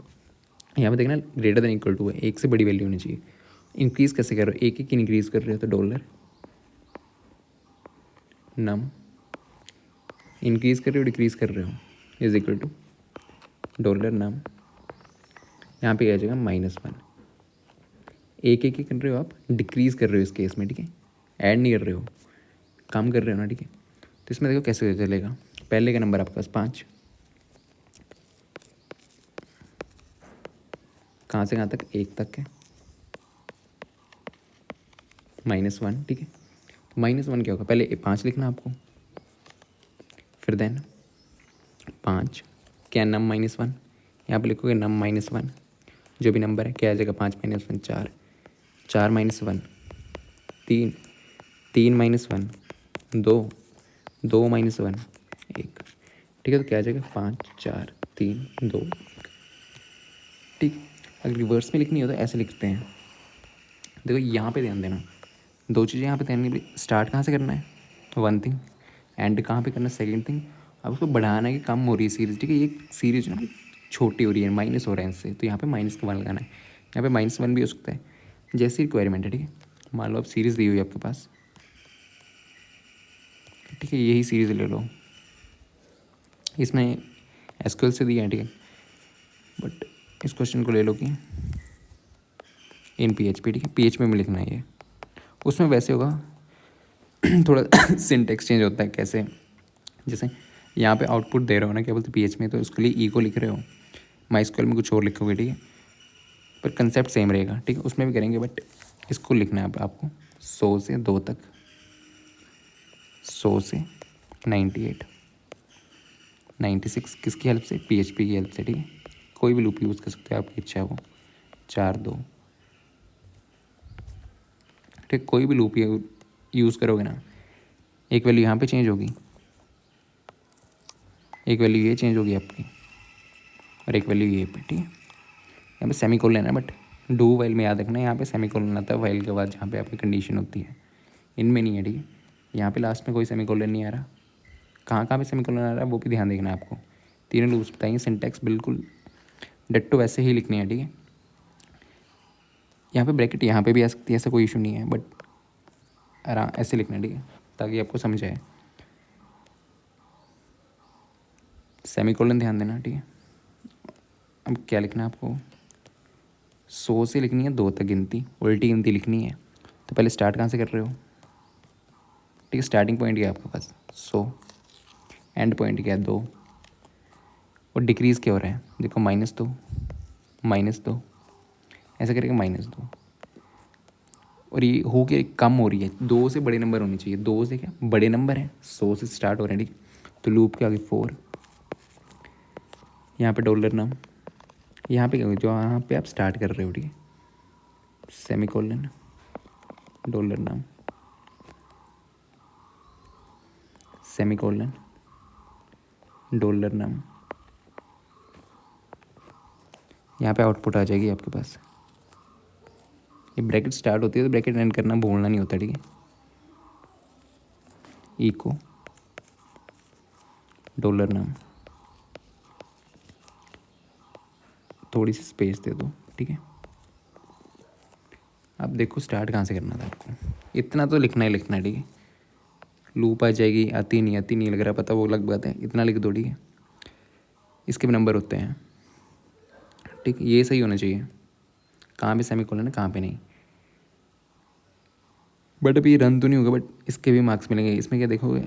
यहाँ पे देखना ग्रेटर देन इक्वल टू है, 1 से बड़ी वैल्यू होनी चाहिए। इंक्रीज़ कैसे कर रहे हो, एक एक इंक्रीज़ कर रहे हो, तो डॉलर नम इंक्रीज़ कर रहे हो डिक्रीज़ कर रहे हो, is equal to dollar num, यहाँ पे आ जाएगा -1। एक एक ही कर रहे हो आप, डिक्रीज़ कर रहे हो इस केस में, ठीक है। ऐड नहीं कर रहे हो, कम कर रहे हो ना, ठीक है। तो इसमें देखो कैसे चलेगा। पहले का नंबर आपके पास 5, कहाँ से कहाँ तक, 1 तक है, -1, ठीक है। -1 क्या होगा, पहले 5 लिखना आपको, फिर देन 5 क्या नम -1, यहाँ पे लिखोगे नम -1, जो भी नंबर है क्या आ जाएगा, 5 - 1 4, 4 - 1 3, 3 - 1 2, 2 - 1 1, ठीक है। तो क्या आ जाएगा, 5 4 3 2 1, ठीक। अगर रिवर्स में लिखनी हो तो ऐसे लिखते हैं। देखो यहाँ पे ध्यान देना, दो चीज़ें यहाँ पे ध्यान देनी, स्टार्ट कहाँ से करना है, 1 थिंग, एंड कहाँ पे करना है, 2nd थिंग। अब उसको बढ़ाना है कि कम हो रही है सीरीज, ठीक है। ये सीरीज ना छोटी हो रही है, माइनस हो रहा है इससे, तो यहाँ पे -1 लगाना है। यहाँ पे -1 भी हो सकता है, जैसी रिक्वायरमेंट है, ठीक है। मान लो अब सीरीज़ दी हुई है आपके पास, ठीक है, यही सीरीज़ ले लो, इसमें एसक्यूएल से दिया है, ठीक है। बट इस क्वेश्चन को ले लो कि इन PHP, ठीक है, PHP में लिखना है ये। उसमें वैसे होगा थोड़ा सिंटेक्स चेंज होता है, कैसे, जैसे यहाँ पे आउटपुट दे रहे हो ना, क्या बोलते PHP में, तो उसके लिए ई को लिख रहे हो, MySQL में कुछ और लिखोगे, ठीक है। पर कंसेप्ट सेम रहेगा, ठीक है, उसमें भी करेंगे, बट इसको लिखना है आपको 100 से 2 तक, 100 से 98, 96 किसकी हेल्प से, PHP की हेल्प से, ठीक है। कोई भी लूप यूज़ कर सकते हो, आपकी इच्छा है वो, 4 2, ठीक। कोई भी लूप यूज़ करोगे ना, एक वैल्यू यहाँ पे चेंज होगी, एक वैल्यू ये चेंज होगी आपकी, और एक वैल्यू ये पे, ठीक है। यहाँ पे सेमीकोलन लेना है, बट डू वाइल में याद रखना है, यहाँ पे सेमीकोलन आता है वाइल के बाद, जहाँ पे आपकी कंडीशन होती है, इनमें नहीं है, ठीक है। यहाँ पे लास्ट में कोई सेमीकोलन नहीं आ रहा, कहाँ कहाँ पे सेमीकोलन आ रहा है वो भी ध्यान देखना है आपको। तीनों लूप्स बताएंगे, सिंटैक्स बिल्कुल डिट्टो वैसे ही लिखनी है, ठीक है। यहाँ पे ब्रैकेट यहाँ पे भी आ सकती है, ऐसा कोई इशू नहीं है, बट आराम ऐसे लिखना है, ठीक है, ताकि आपको समझ आए। सेमीकोलन ध्यान देना, ठीक है। अब क्या लिखना है आपको, 100 से लिखनी है 2 तक गिनती, उल्टी गिनती लिखनी है। तो पहले स्टार्ट कहाँ से कर रहे हो, ठीक है। स्टार्टिंग पॉइंट क्या है आपके पास 100, एंड पॉइंट क्या है 2, और डिक्रीज़ क्या हो रहा है, देखो -2 -2, ऐसा करेगा -2, और ये हो के कम हो रही है, 2 से बड़े नंबर होनी चाहिए, 2 से क्या बड़े नंबर है, 100 से स्टार्ट हो रहे हैं, ठीक। तो लूप के आगे 4, यहाँ पे डॉलर नाम, यहाँ पे क्या जो यहाँ पे आप स्टार्ट कर रहे हो, ठीक है, सेमीकोलन डॉलर नाम, सेमीकोलन डॉलर नाम, यहाँ पे आउटपुट आ जाएगी आपके पास। ये ब्रैकेट स्टार्ट होती है तो ब्रैकेट एंड करना भूलना नहीं होता, ठीक है। इको डॉलर नाम, थोड़ी सी स्पेस दे दो, ठीक है। अब देखो स्टार्ट कहाँ से करना था आपको, इतना तो लिखना ही लिखना है, ठीक है। लूप आ जाएगी, आती नहीं लग रहा पता, वो अलग बात है, इतना लिख दो, ठीक है। इसके भी नंबर होते हैं, ठीक, ये सही होना चाहिए, कहाँ पे सेमीकोलन है कहाँ पे नहीं। बट अभी रन तो नहीं होगा, बट इसके भी मार्क्स मिलेंगे। इसमें क्या देखोगे,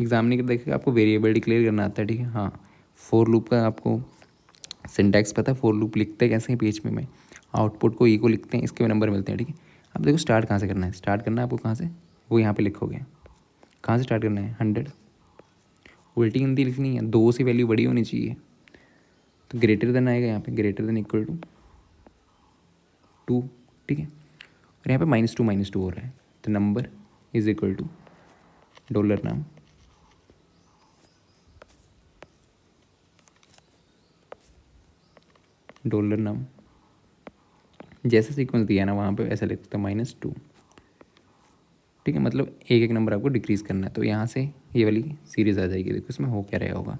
एग्जाम नहीं कर देखेगा, आपको वेरिएबल डिक्लेयर करना आता है, ठीक है। हाँ, फॉर लूप का आपको सिंटैक्स पता है? फॉर लूप लिखते कैसे हैं PHP में? आउटपुट को ई को लिखते हैं, इसके भी नंबर मिलते हैं, ठीक है। अब देखो स्टार्ट कहाँ से करना है, स्टार्ट करना है आपको कहाँ से, वो यहाँ पे लिखोगे। कहाँ से स्टार्ट करना है? 100। उल्टी गिनती लिखनी है, 2 से वैल्यू बड़ी होनी चाहिए, तो ग्रेटर देन आएगा यहाँ पे, ग्रेटर देन इक्वल टू 2, ठीक है। और यहाँ पे -2 हो रहा है, तो number is equal to dollar num, dollar num, जैसे सीक्वेंस दिया ना वहाँ पे ऐसा लिख सकते हैं -2, ठीक है। मतलब एक एक नंबर आपको डिक्रीज़ करना है, तो यहाँ से ये वाली सीरीज़ आ जाएगी। देखो इसमें हो क्या रहा होगा,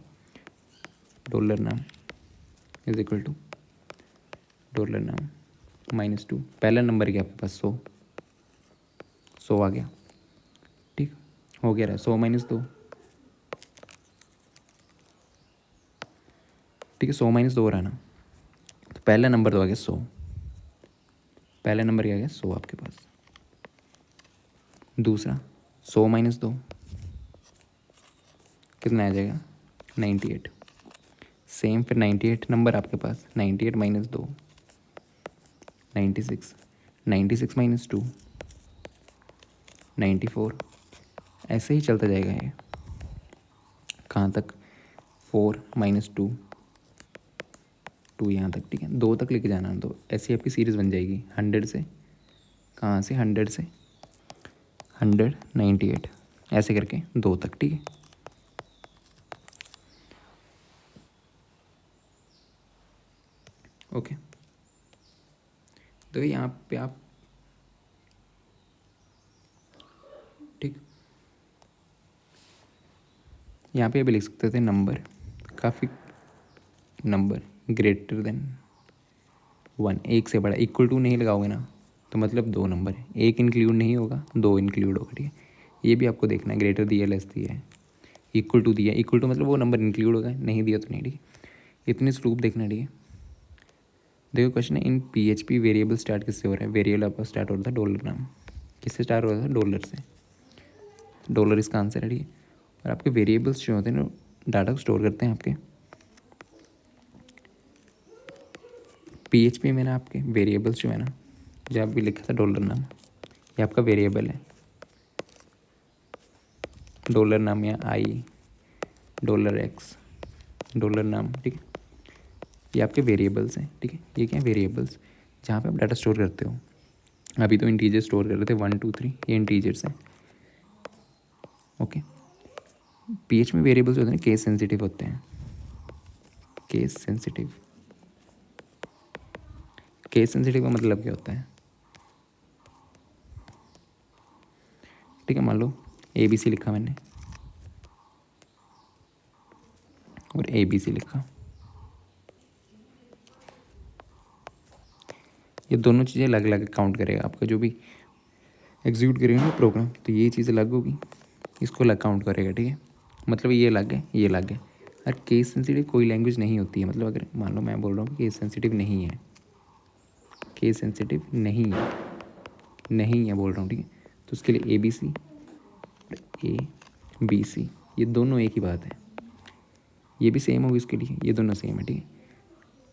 डॉलर नाम इज इक्वल टू डॉलर नाम -2, पहला नंबर क्या आपके पास 100 आ गया, ठीक हो गया रहा 100 - 2, ठीक है। 100 - 2 रहा ना, तो पहला नंबर तो आ गया 100, पहला नंबर क्या आ गया 100 आपके पास। दूसरा 100 - 2 कितना आ जाएगा 98, सेम फिर 98 नंबर आपके पास, 98 - 2 96, 96 - 2 94, ऐसे ही चलता जाएगा ये, कहाँ तक 4 - 2 2 यहाँ तक, ठीक है। 2 तक लेके जाना, तो ऐसी आपकी सीरीज़ बन जाएगी 100 से, कहाँ से 100 से 100 98 ऐसे करके 2 तक, ठीक है। ओके, तो यहाँ पे आप, ठीक, यहाँ पे भी लिख सकते थे नंबर, काफ़ी नंबर ग्रेटर देन 1, एक से बड़ा, इक्वल टू नहीं लगाओगे ना तो मतलब 2 नंबर है, एक इंक्लूड नहीं होगा 2 इंक्लूड होगा, ठीक है। ये भी आपको देखना है, ग्रेटर दिया लेस दिया है, इक्वल टू दिया, इक्वल टू मतलब वो नंबर इंक्लूड होगा, नहीं दिया तो नहीं, ठीक है। इतने स्वरूप देखना, ठीक है। देखो क्वेश्चन है, इन PHP वेरिएबल स्टार्ट किससे हो रहा है? वेरिएबल आपका स्टार्ट हो रहा था डॉलर नाम, किससे स्टार्ट हो रहा था? डॉलर से, डॉलर इसका आंसर है, ठीक है। और आपके वेरिएबल्स जो होते हैं ना, डाटा को स्टोर करते हैं आपके PHP में ना, आपके वेरिएबल्स जो है ना, जब भी लिखा था डॉलर नाम, ये आपका वेरिएबल है, डॉलर नाम या आई, डॉलर एक्स, डॉलर नाम, ठीक है। ये आपके वेरिएबल्स हैं, ठीक है। ये क्या है? वेरिएबल्स, जहाँ पे आप डाटा स्टोर करते हो। अभी तो इंटीजर स्टोर कर रहे थे 1 2 3, ये इंटीजर्स हैं, ओके। PHP में वेरिएबल्स होते हैं केस सेंसिटिव होते हैं, केस सेंसिटिव, केस सेंसिटिव का मतलब क्या होता है? ठीक है, मान लो ABC लिखा मैंने और ABC लिखा, ये दोनों चीज़ें अलग अलग काउंट करेगा आपका, जो भी एग्जीक्यूट करेगा ना प्रोग्राम, तो ये चीज़ अलग होगी, इसको अलग काउंट करेगा, ठीक है। मतलब ये अलग है, ये अलग है। और केस सेंसिटिव कोई लैंग्वेज नहीं होती है, मतलब अगर मान लो मैं बोल रहा हूँ कि केस सेंसिटिव नहीं है, केस सेंसिटिव नहीं है, नहीं है बोल रहा हूँ, ठीक है। तो उसके लिए ABC, ABC ये दोनों एक ही बात है, ये भी सेम होगी उसके लिए, ये दोनों सेम है, ठीक है।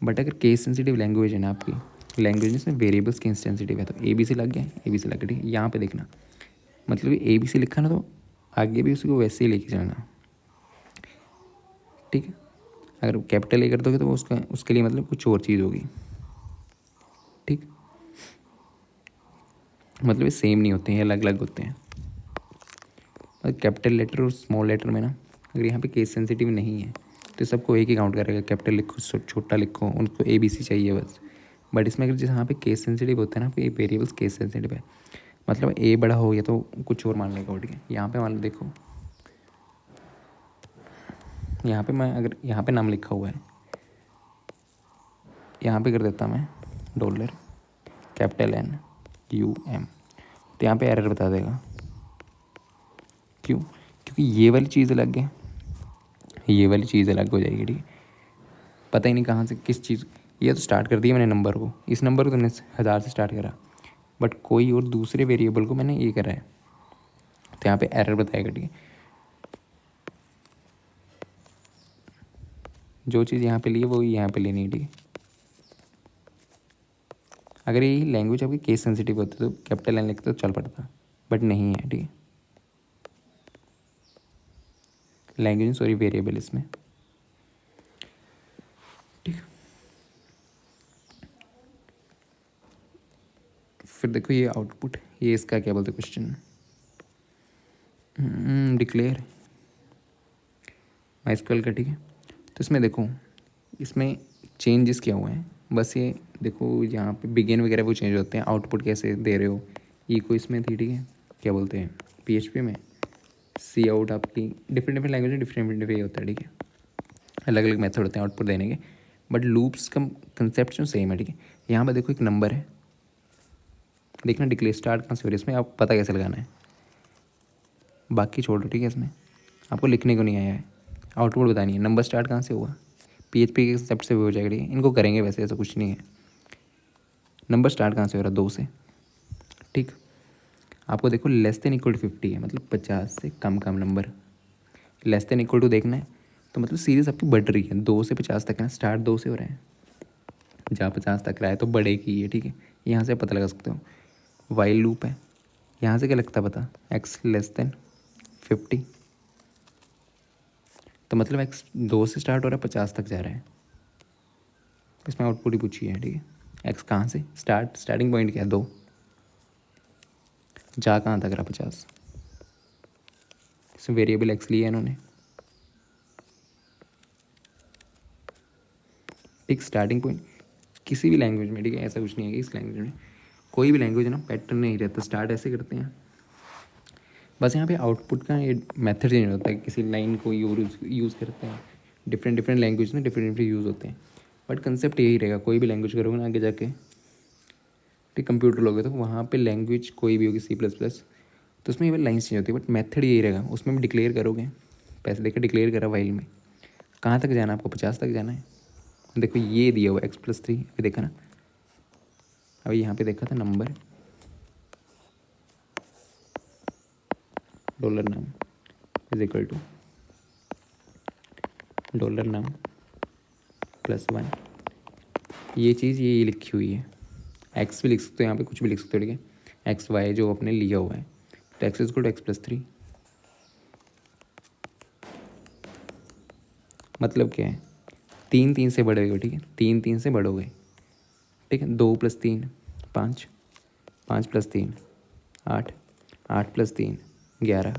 बट अगर केस सेंसिटिव लैंग्वेज है ना आपकी, लैंग्वेज में वेरिएबल्स केस सेंसिटिव है, तो ABC लग गया, ABC लग गया, ठीक है। यहाँ पे देखना, मतलब ABC लिखा ना, तो आगे भी उसी को वैसे ही लेके जाना, ठीक है। अगर कैपिटल A कर दोगे तो वो उसका, उसके लिए मतलब कुछ और चीज़ होगी, ठीक। मतलब ये सेम नहीं होते हैं, अलग अलग होते हैं। और कैपिटल लेटर और स्मॉल लेटर में ना, अगर यहाँ पे केस सेंसिटिव नहीं है तो सबको एक ही काउंट करेगा, कैपिटल लिखो छोटा लिखो, उनको ABC चाहिए बस। बट इसमें अगर जैसे यहाँ पे केस सेंसिटिव होता है ना, ये वेरिएबल्स केस सेंसिटिव है, मतलब A बड़ा हो गया तो कुछ और मान लेगा, ठीक है। यहाँ पे मान लो, देखो यहाँ पे मैं अगर यहाँ पे नाम लिखा हुआ है, यहाँ पे कर देता मैं डॉलर कैपिटल NUM, तो यहाँ पे एरर बता देगा, क्यों? क्योंकि ये वाली चीज़ अलग है, ये वाली चीज़ अलग हो जाएगी, ठीक है। पता ही नहीं कहाँ से किस चीज़, ये तो स्टार्ट कर दिया मैंने नंबर को, इस नंबर को तो मैंने 1000 से स्टार्ट करा, बट कोई और दूसरे वेरिएबल को मैंने ये करा है, तो यहाँ पे एरर बताएगा, ठीक है। जो चीज़ यहाँ पे ली है वो यहाँ पे लेनी है, ठीक है। अगर ये लैंग्वेज आपकी केस सेंसिटिव होती तो कैपिटल एन लिखते तो चल पड़ता, बट नहीं है, ठीक है। लैंग्वेज सॉरी वेरिएबल इसमें, ठीक। फिर देखो ये आउटपुट, ये इसका क्या बोलते क्वेश्चन, डिक्लेयर माइस्क्वेल का, ठीक है। तो इसमें देखो, इसमें चेंजेस क्या हुए हैं, बस ये देखो यहाँ पे बिगिन वगैरह वो चेंज होते हैं। आउटपुट कैसे दे रहे हो, ई को इसमें थी, ठीक है, क्या बोलते हैं PHP में सी आउट आपकी डिफरेंट डिफरेंट लैंग्वेज में डिफरेंट वे होता है, ठीक है। अलग अलग मेथड होते हैं आउटपुट देने के, बट लूप्स का कंसेप्ट जो सेम है, ठीक है। यहाँ पर देखो एक नंबर है, देखना डिक्लेयर स्टार्ट कहाँ से हो रही है, इसमें आप पता कैसे लगाना है, बाकी छोड़ दो, ठीक है। इसमें आपको लिखने को नहीं आया है, आउटपुट बतानी है। नंबर स्टार्ट कहाँ से हुआ, PHP के कंसेप्ट से भी हो जाएगा, ठीक है। इनको करेंगे वैसे, ऐसा कुछ नहीं है। नंबर स्टार्ट कहाँ से हो रहा है, 2 से, ठीक। आपको देखो लेस देन इक्वल टू 50 है, मतलब 50 से कम कम number. Less than equal to देखना है तो मतलब सीरीज़ आपकी बढ़ रही है, 2 से 50 तक है ना, स्टार्ट 2 से हो रहा है, जहाँ 50 तक रहा है तो बढ़ेगी ये, ठीक है। यहाँ से आप पता लगा सकते हो। वाइल लूप है, यहाँ से क्या लगता है पता, x लेस देन 50, तो मतलब x 2 से स्टार्ट हो रहा है, 50 तक जा रहा है। इसमें आउटपुट ही पूछी है, ठीक है। x कहाँ से स्टार्टिंग पॉइंट क्या है, 2, जा कहाँ तक रहा, 50। इसमें वेरिएबल x लिया है इन्होंने, ठीक। स्टार्टिंग पॉइंट किसी भी लैंग्वेज में, ठीक है, ऐसा कुछ नहीं है कि इस लैंग्वेज में, कोई भी लैंग्वेज है ना पैटर्न नहीं रहता, स्टार्ट ऐसे करते हैं। बस यहाँ पे आउटपुट का ये मेथड चेंज होता है, किसी लाइन को यूज़ करते हैं। डिफरेंट डिफरेंट लैंग्वेज में डिफरेंट डिफरेंट यूज़ होते हैं, बट कंसेप्ट यही रहेगा। कोई भी लैंग्वेज करोगे ना आगे जाके, ठीक, कंप्यूटर लोगे तो वहाँ पे लैंग्वेज कोई भी होगी C++, तो उसमें ये लाइन्स चेंज होती है, बट मेथड यही रहेगा। उसमें भी डिक्लेयर करोगे, पैसे देकर डिक्लेयर करा वाइल में, कहाँ तक जाना है आपको, 50 तक जाना है। देखो ये दिया हुआ x+3, अभी देखा ना, अभी यहाँ पे देखा था नंबर डॉलर नाम इज इक्वल टू डॉलर नाम +1, ये चीज़ ये लिखी हुई है। x भी लिख सकते हो, यहाँ पे कुछ भी लिख सकते हो, ठीक है। XY जो आपने लिया हुआ है, तो x इज x+3, मतलब क्या है, 3 3 से बढ़ोगे, ठीक है, 3 3 से बढ़ोगे, ठीक है। 2 + 3 5, 5 + 3 8, 8 + 3 11,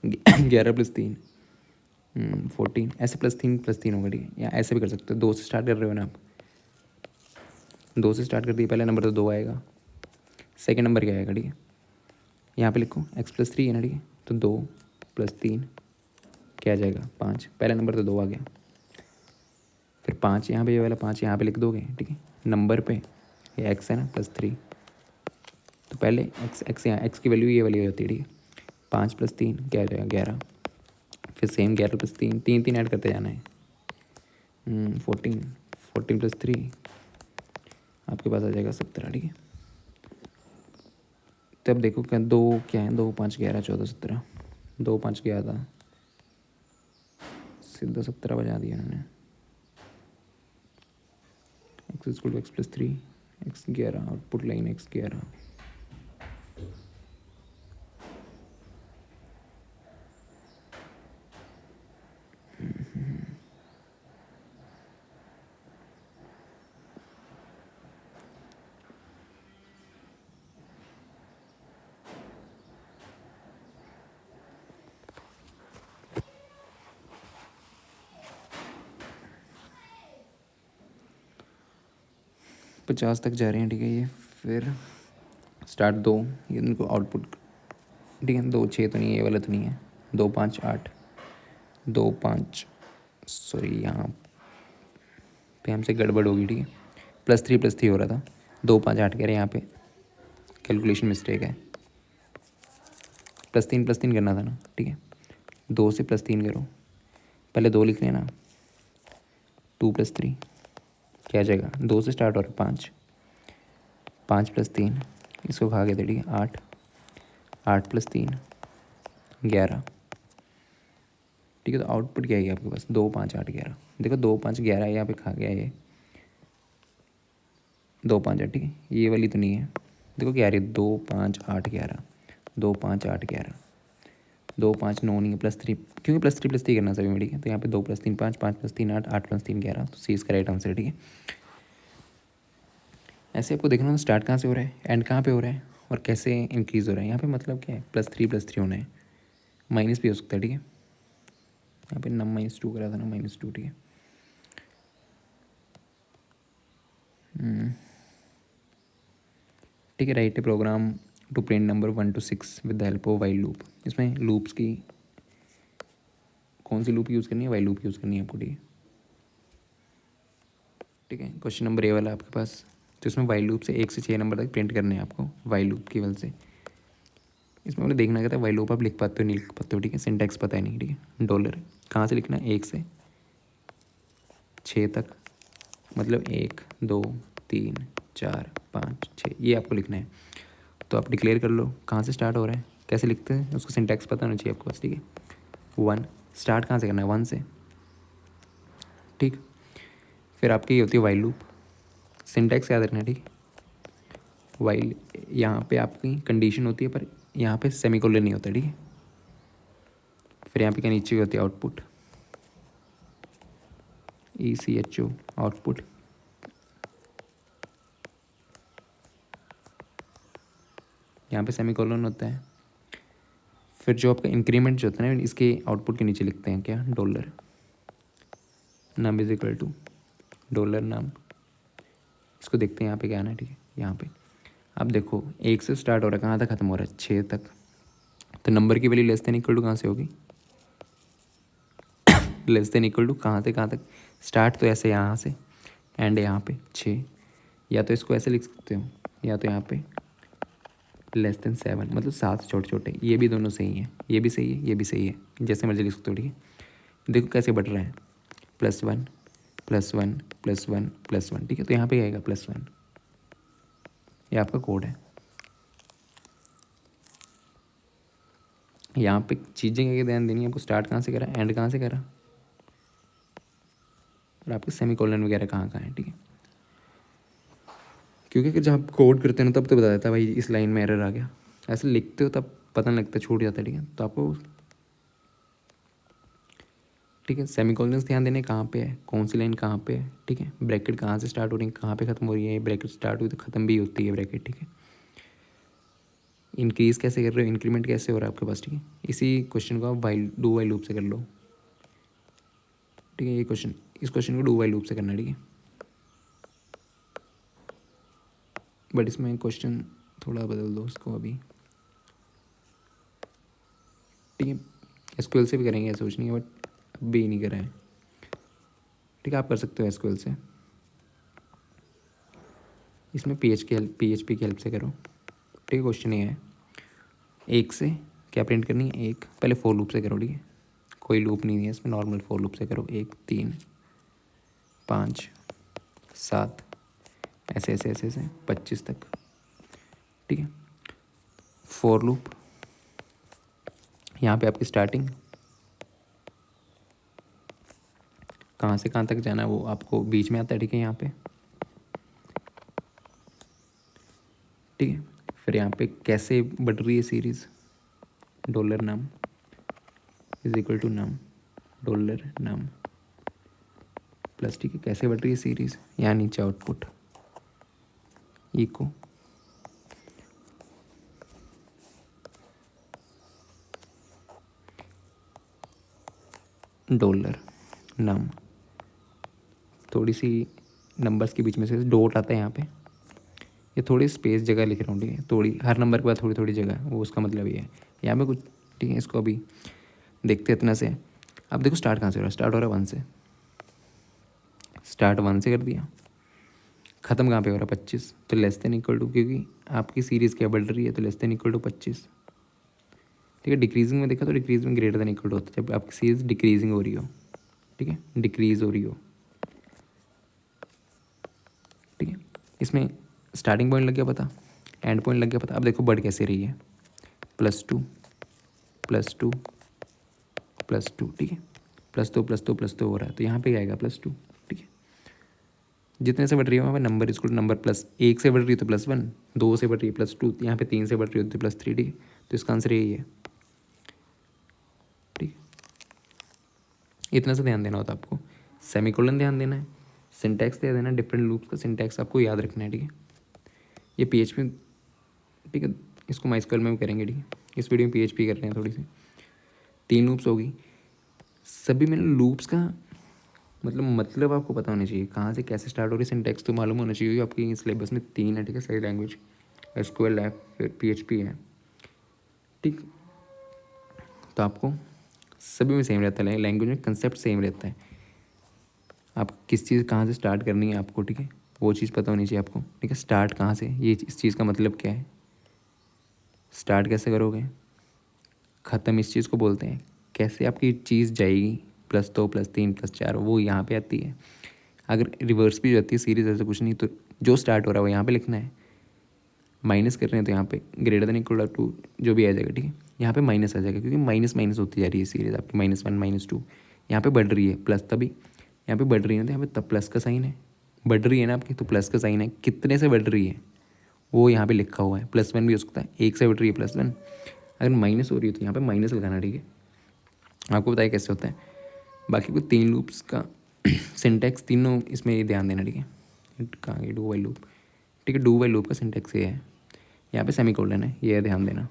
11 + 3 14, ऐसे +3 होगा, ठीक है। या ऐसे भी कर सकते हो, 2 से स्टार्ट कर रहे हो ना आप, 2 से स्टार्ट कर दिए, पहला नंबर तो 2 आएगा, सेकंड नंबर क्या आएगा, ठीक है। यहाँ पे लिखो x+3 है ना, ठीक है, तो 2 + 3 क्या आ जाएगा, 5, पहला नंबर तो 2 आ गया। फिर 5 यहाँ पे, ये वाला 5 यहाँ पे लिख दोगे, ठीक है। नंबर पे ये x है ना +3, तो पहले x यहाँ x की वैल्यू ये वाली होती है, ठीक है। 5 + 3 क्या आ जाएगा, 11, फिर सेम 11 + 3 3 3 ऐड करते जाना है, 14, 14 + 3 आपके पास आ जाएगा 17, ठीक है। तब देखो क्या, 2 क्या है, 2 5 11 14 17, 2 5 गया था, सीधा 17 बजा दिया उन्होंने। x = x+3, x 11, output line x 11। 50 तक जा रहे हैं, ठीक है। ये फिर स्टार्ट 2, ये इनको आउटपुट, ठीक है। 2 6 तो नहीं है, ये वाला तो नहीं है, 2 5 8, 2 5 सॉरी यहाँ पे हमसे गड़बड़ होगी, ठीक है। +3 हो रहा था, 2 5 8 कह रहे हैं, यहाँ पे कैलकुलेशन मिस्टेक है, +3 करना था ना, ठीक है। 2 से +3 करो, पहले 2 लिख लेना, 2 + 3 क्या आ जाएगा, 2 से स्टार्ट हो रहा है, 5, 5 + 3 इसको खा गए थे, ठीक है। 8, 8 + 3 11, ठीक है। तो आउटपुट क्या है आपके पास 2 5 8 11। देखो 2 5 11 यहाँ पे खा गया ये 2 5 8, ठीक है। ये वाली तो नहीं है, देखो क्या आ रही है 2 5 8 11, 2 5 8 11, 2 5 9 नहीं है, +3, क्योंकि +3 करना सभी में, ठीक है। तो यहाँ पे 2 + 3 5, 5 + 3 8, 8 + 3 11, तो सी इसका राइट आंसर, ठीक है। ऐसे आपको देखना स्टार्ट कहाँ से हो रहा है, एंड कहाँ पे हो रहा है, और कैसे इंक्रीज़ हो रहा है। यहाँ पे मतलब क्या है +3 होना है, माइनस भी हो सकता है, ठीक है। यहाँ पे नम -2 करा था ना, -2, ठीक है। ठीक है। Write a program to print number 1 to 6 with the help of while loop. इसमें लूप्स की कौन सी लूप यूज़ करनी है, वाइल लूप यूज़ करनी है आपको, ठीक है। ठीक है। क्वेश्चन नंबर ए वाला आपके पास, तो इसमें वाइल लूप से 1 से 6 नंबर तक प्रिंट करने हैं आपको वाइल लूप की वजह से। इसमें हमने देखना क्या था, वाइल लूप आप लिख पाते हो नहीं लिख पाते हो, ठीक है। सिंटैक्स पता है नहीं, ठीक है। डॉलर कहाँ से लिखना है, 1 से 6 तक, मतलब 1 2 3 4 5 6, ये आपको लिखना है। तो आप डिक्लेयर कर लो कहाँ से स्टार्ट हो रहा है, कैसे लिखते हैं, उसको सिंटैक्स पता होना चाहिए आपको बस, ठीक है। 1 स्टार्ट कहाँ से करना है, 1 से, ठीक। फिर आपकी ये होती है वाइल लूप, सिंटैक्स याद रखना है, ठीक है। वाइल यहाँ पे आपकी कंडीशन होती है, पर यहाँ पे सेमीकोलन नहीं होता, ठीक है। फिर यहाँ पे क्या नीचे होती है आउटपुट, ECHO आउटपुट। यहाँ पे सेमीकोलन होता है। फिर जो आपका इंक्रीमेंट जो होता है ना, इसके आउटपुट के नीचे लिखते हैं क्या, dollar num is equal to dollar num. इसको देखते हैं यहाँ पे क्या आना है, ठीक है। यहाँ पे अब देखो 1 से स्टार्ट हो रहा है, कहाँ तक ख़त्म हो रहा है, 6 तक। तो नंबर की value less than equal to कहाँ से होगी, लेस देन इक्वल टू कहाँ से कहाँ तक, स्टार्ट तो ऐसे यहाँ से, एंड यहाँ पे 6। या तो इसको ऐसे लिख सकते हो, या तो यहाँ पे लेस देन 7, मतलब 7 छोटे छोटे, ये भी दोनों सही हैं, ये भी सही है, ये भी सही है, जैसे मर्जी लिख सकते हो, ठीक है। देखो कैसे बढ़ रहा है, +1 +1 +1 +1, ठीक है। तो यहाँ पे आएगा +1, ये आपका कोड है। यहाँ पे चीज़ें क्या ध्यान देनी है आपको, स्टार्ट कहाँ से करा, एंड कहाँ से करा, और आपके सेमीकोलन वगैरह कहाँ कहाँ है, ठीक है। क्योंकि जब आप कोड करते हैं ना, तब तो बता देता है भाई इस लाइन में एरर आ गया। ऐसे लिखते हो तब पता नहीं लगता, छूट जाता है, ठीक है। तो आपको, ठीक है, सेमीकोलन्स ध्यान देने कहाँ पे है, कौन सी लाइन कहाँ पे है, ठीक है। ब्रैकेट कहाँ से स्टार्ट हो रही है, कहाँ पे ख़त्म हो रही है, ब्रैकेट स्टार्ट हुई तो ख़त्म भी होती है ब्रैकेट, ठीक है। इंक्रीज़ कैसे कर रहे हो, इंक्रीमेंट कैसे हो रहा है आपके पास, ठीक है। इसी क्वेश्चन को आप डू वाइल लूप से कर लो, ठीक है। ये क्वेश्चन, इस क्वेश्चन को डू वाइल लूप से करना है, ठीक है। बट इसमें क्वेश्चन थोड़ा बदल दो इसको अभी, ठीक है। SQL से भी करेंगे ऐसा कुछ नहीं है, बट अभी नहीं करा है, ठीक है। आप कर सकते हो SQL से, इसमें PHP की हेल्प से करो, ठीक है। क्वेश्चन ये है, 1 से क्या प्रिंट करनी है, 1 पहले फॉर लूप से करो, ठीक है। कोई लूप नहीं है इसमें, नॉर्मल फॉर लूप से करो, 1 3 5 7, ऐसे ऐसे ऐसे ऐसे 25 तक, ठीक है। फॉर लूप, यहाँ पे आपकी स्टार्टिंग कहाँ से कहाँ तक जाना है वो आपको बीच में आता है, ठीक है। यहाँ पे, ठीक है। फिर यहाँ पे कैसे बढ़ रही है series, dollar num is equal to num dollar num plus, ठीक है। कैसे बढ़ रही है सीरीज़, यहाँ नीचे आउटपुट इको डॉलर नम, थोड़ी सी नंबर्स के बीच में से डॉट आता है यहाँ पे, ये थोड़ी स्पेस जगह लिख रहा हूँ, ठीक है। थोड़ी हर नंबर के बाद थोड़ी थोड़ी जगह, वो उसका मतलब ये है यहाँ पे कुछ, ठीक है। इसको अभी देखते इतना से। अब देखो स्टार्ट कहाँ से हो रहा है, स्टार्ट हो रहा है 1 से, स्टार्ट 1 से कर दिया, ख़त्म कहाँ पे हो रहा है 25, तो लेस देन इक्वल टू, क्योंकि आपकी सीरीज़ क्या बढ़ रही है, तो लेस देन इक्वल टू 25, ठीक है। डिक्रीजिंग में देखा तो decreasing greater than equal to होता है जब आपकी सीरीज़ डिक्रीजिंग हो रही हो, ठीक है, डिक्रीज हो रही हो, ठीक है। इसमें स्टार्टिंग पॉइंट लग गया पता, एंड पॉइंट लग गया पता। अब देखो बढ़ कैसे रही है, +2 +2 +2, ठीक है। +2 हो रहा है, तो यहाँ पे क्या आएगा +2, ठीक है। जितने से बढ़ रही है वहाँ पे नंबर इसको नंबर प्लस, 1 से बढ़ रही है तो +1, 2 से बढ़ रही है +2, यहाँ पे 3 से बढ़ रही है तो +3, ठीक है। तो इसका आंसर यही है, ठीक है। इतना सा ध्यान देना होता है आपको, सेमीकोलन ध्यान देना है, सिंटैक्स ध्यान देना है, डिफरेंट लूप्स का सिंटैक्स आपको याद रखना है, ठीक है। ये PHP, ठीक है, इसको माइस्क्वेल में भी करेंगे, ठीक है। इस वीडियो में PHP कर रहे हैं थोड़ी सी। 3 लूप्स होगी, सभी में लूप्स का मतलब आपको पता होना चाहिए, कहाँ से कैसे स्टार्ट हो रही है, सिंटैक्स तो मालूम होना चाहिए। आपकी सिलेबस में 3 है, ठीक है, सारी लैंग्वेज, SQL है, फिर PHP है, ठीक। तो आपको सभी में सेम रहता है, लैंग्वेज में कंसेप्ट सेम रहता है। आप किस चीज़ कहाँ से स्टार्ट करनी है आपको, ठीक है, वो चीज़ पता होनी चाहिए आपको, ठीक है। स्टार्ट कहाँ से, ये इस चीज़ का मतलब क्या है, स्टार्ट कैसे करोगे, ख़त्म इस चीज़ को बोलते हैं, कैसे आपकी चीज़ जाएगी +2 +3 +4, वो यहाँ पे आती है। अगर रिवर्स भी जाती है सीरीज, ऐसा कुछ नहीं, तो जो स्टार्ट हो रहा है वो यहाँ पे लिखना है, माइनस कर रहे हैं तो यहाँ पे >= जो भी आ जाएगा, ठीक है। यहाँ पे माइनस आ जाएगा, क्योंकि माइनस माइनस होती जा रही है सीरीज आपकी, -1 -2, यहाँ पे बढ़ रही है प्लस, तभी यहाँ पे बढ़ रही है तो यहाँ पे तब प्लस का साइन है, बढ़ रही है ना आपकी, तो प्लस का साइन है। कितने से बढ़ रही है वो यहाँ पे लिखा हुआ है, +1 भी हो सकता है, 1 से बढ़ रही है +1, अगर माइनस हो रही है तो यहाँ पे माइनस लगाना, ठीक है। आपको बताया कैसे होता है। बाकी कोई 3 लूप्स का सिंटैक्स तीनों इसमें ये ध्यान देना, ठीक है। कहाँ गई डू वाइल लूप, ठीक है। डू वाइल लूप का सिंटैक्स ये है, यहाँ पे सेमीकोलन है, ये ध्यान देना,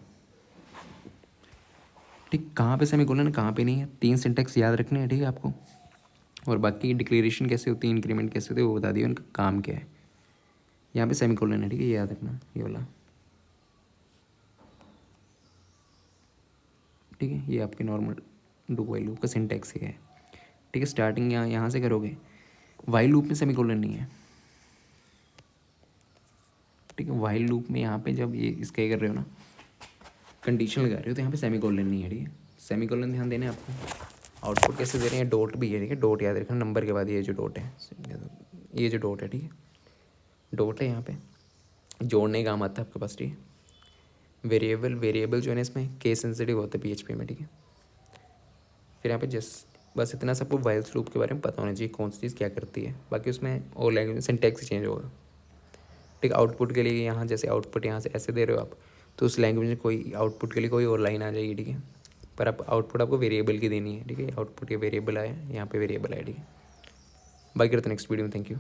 ठीक। कहाँ पे सेमीकोलन है, कहाँ पे नहीं है, 3 सिंटैक्स याद रखने हैं, ठीक है आपको। और बाकी डिक्लेरेशन कैसे होती है, इंक्रीमेंट कैसे होते हैं, वो बता दिए, उनका काम क्या है। यहाँ पे सेमीकोलन है, ठीक है, ये याद रखना, ये वाला, ठीक है। ये आपके नॉर्मल डू वाइल लूप का सिंटैक्स ये है, ठीक है। स्टार्टिंग यहाँ से करोगे, वाइल लूप में सेमीकोलन नहीं है, ठीक है। वाइल लूप में यहाँ पे जब ये इसका कर रहे हो ना, कंडीशन लगा रहे हो, तो यहाँ पे सेमीकोलन नहीं है, ठीक है। सेमीकोलन ध्यान देना है आपको। आउटपुट कैसे दे रहे हैं, डॉट भी है, ठीक है। डॉट याद रखना, नंबर के बाद ये जो डॉट है, ये जो डॉट है, ठीक है, डॉट है यहाँ पे, जोड़ने का काम आता है आपके पास, ठीक है। वेरिएबल जो है ना इसमें केस सेंसिटिव होता है PHP में, ठीक है। फिर यहाँ पे बस इतना सबको वाइल्स लूप के बारे में पता होना चाहिए, कौन सी चीज़ क्या करती है। बाकी उसमें और लैंग्वेज में सिंटैक्स चेंज होगा, ठीक। आउटपुट के लिए यहाँ जैसे आउटपुट यहाँ से ऐसे दे रहे हो आप, तो उस लैंग्वेज में कोई आउटपुट के लिए कोई और लाइन आ जाएगी, ठीक है। पर आप आउटपुट आपको वेरिएबल की देनी है, ठीक है। आउटपुट ये वेरिएबल आया, यहाँ पे वेरिएबल आया, ठीक है। बाकी करते नेक्स्ट वीडियो में, थैंक यू।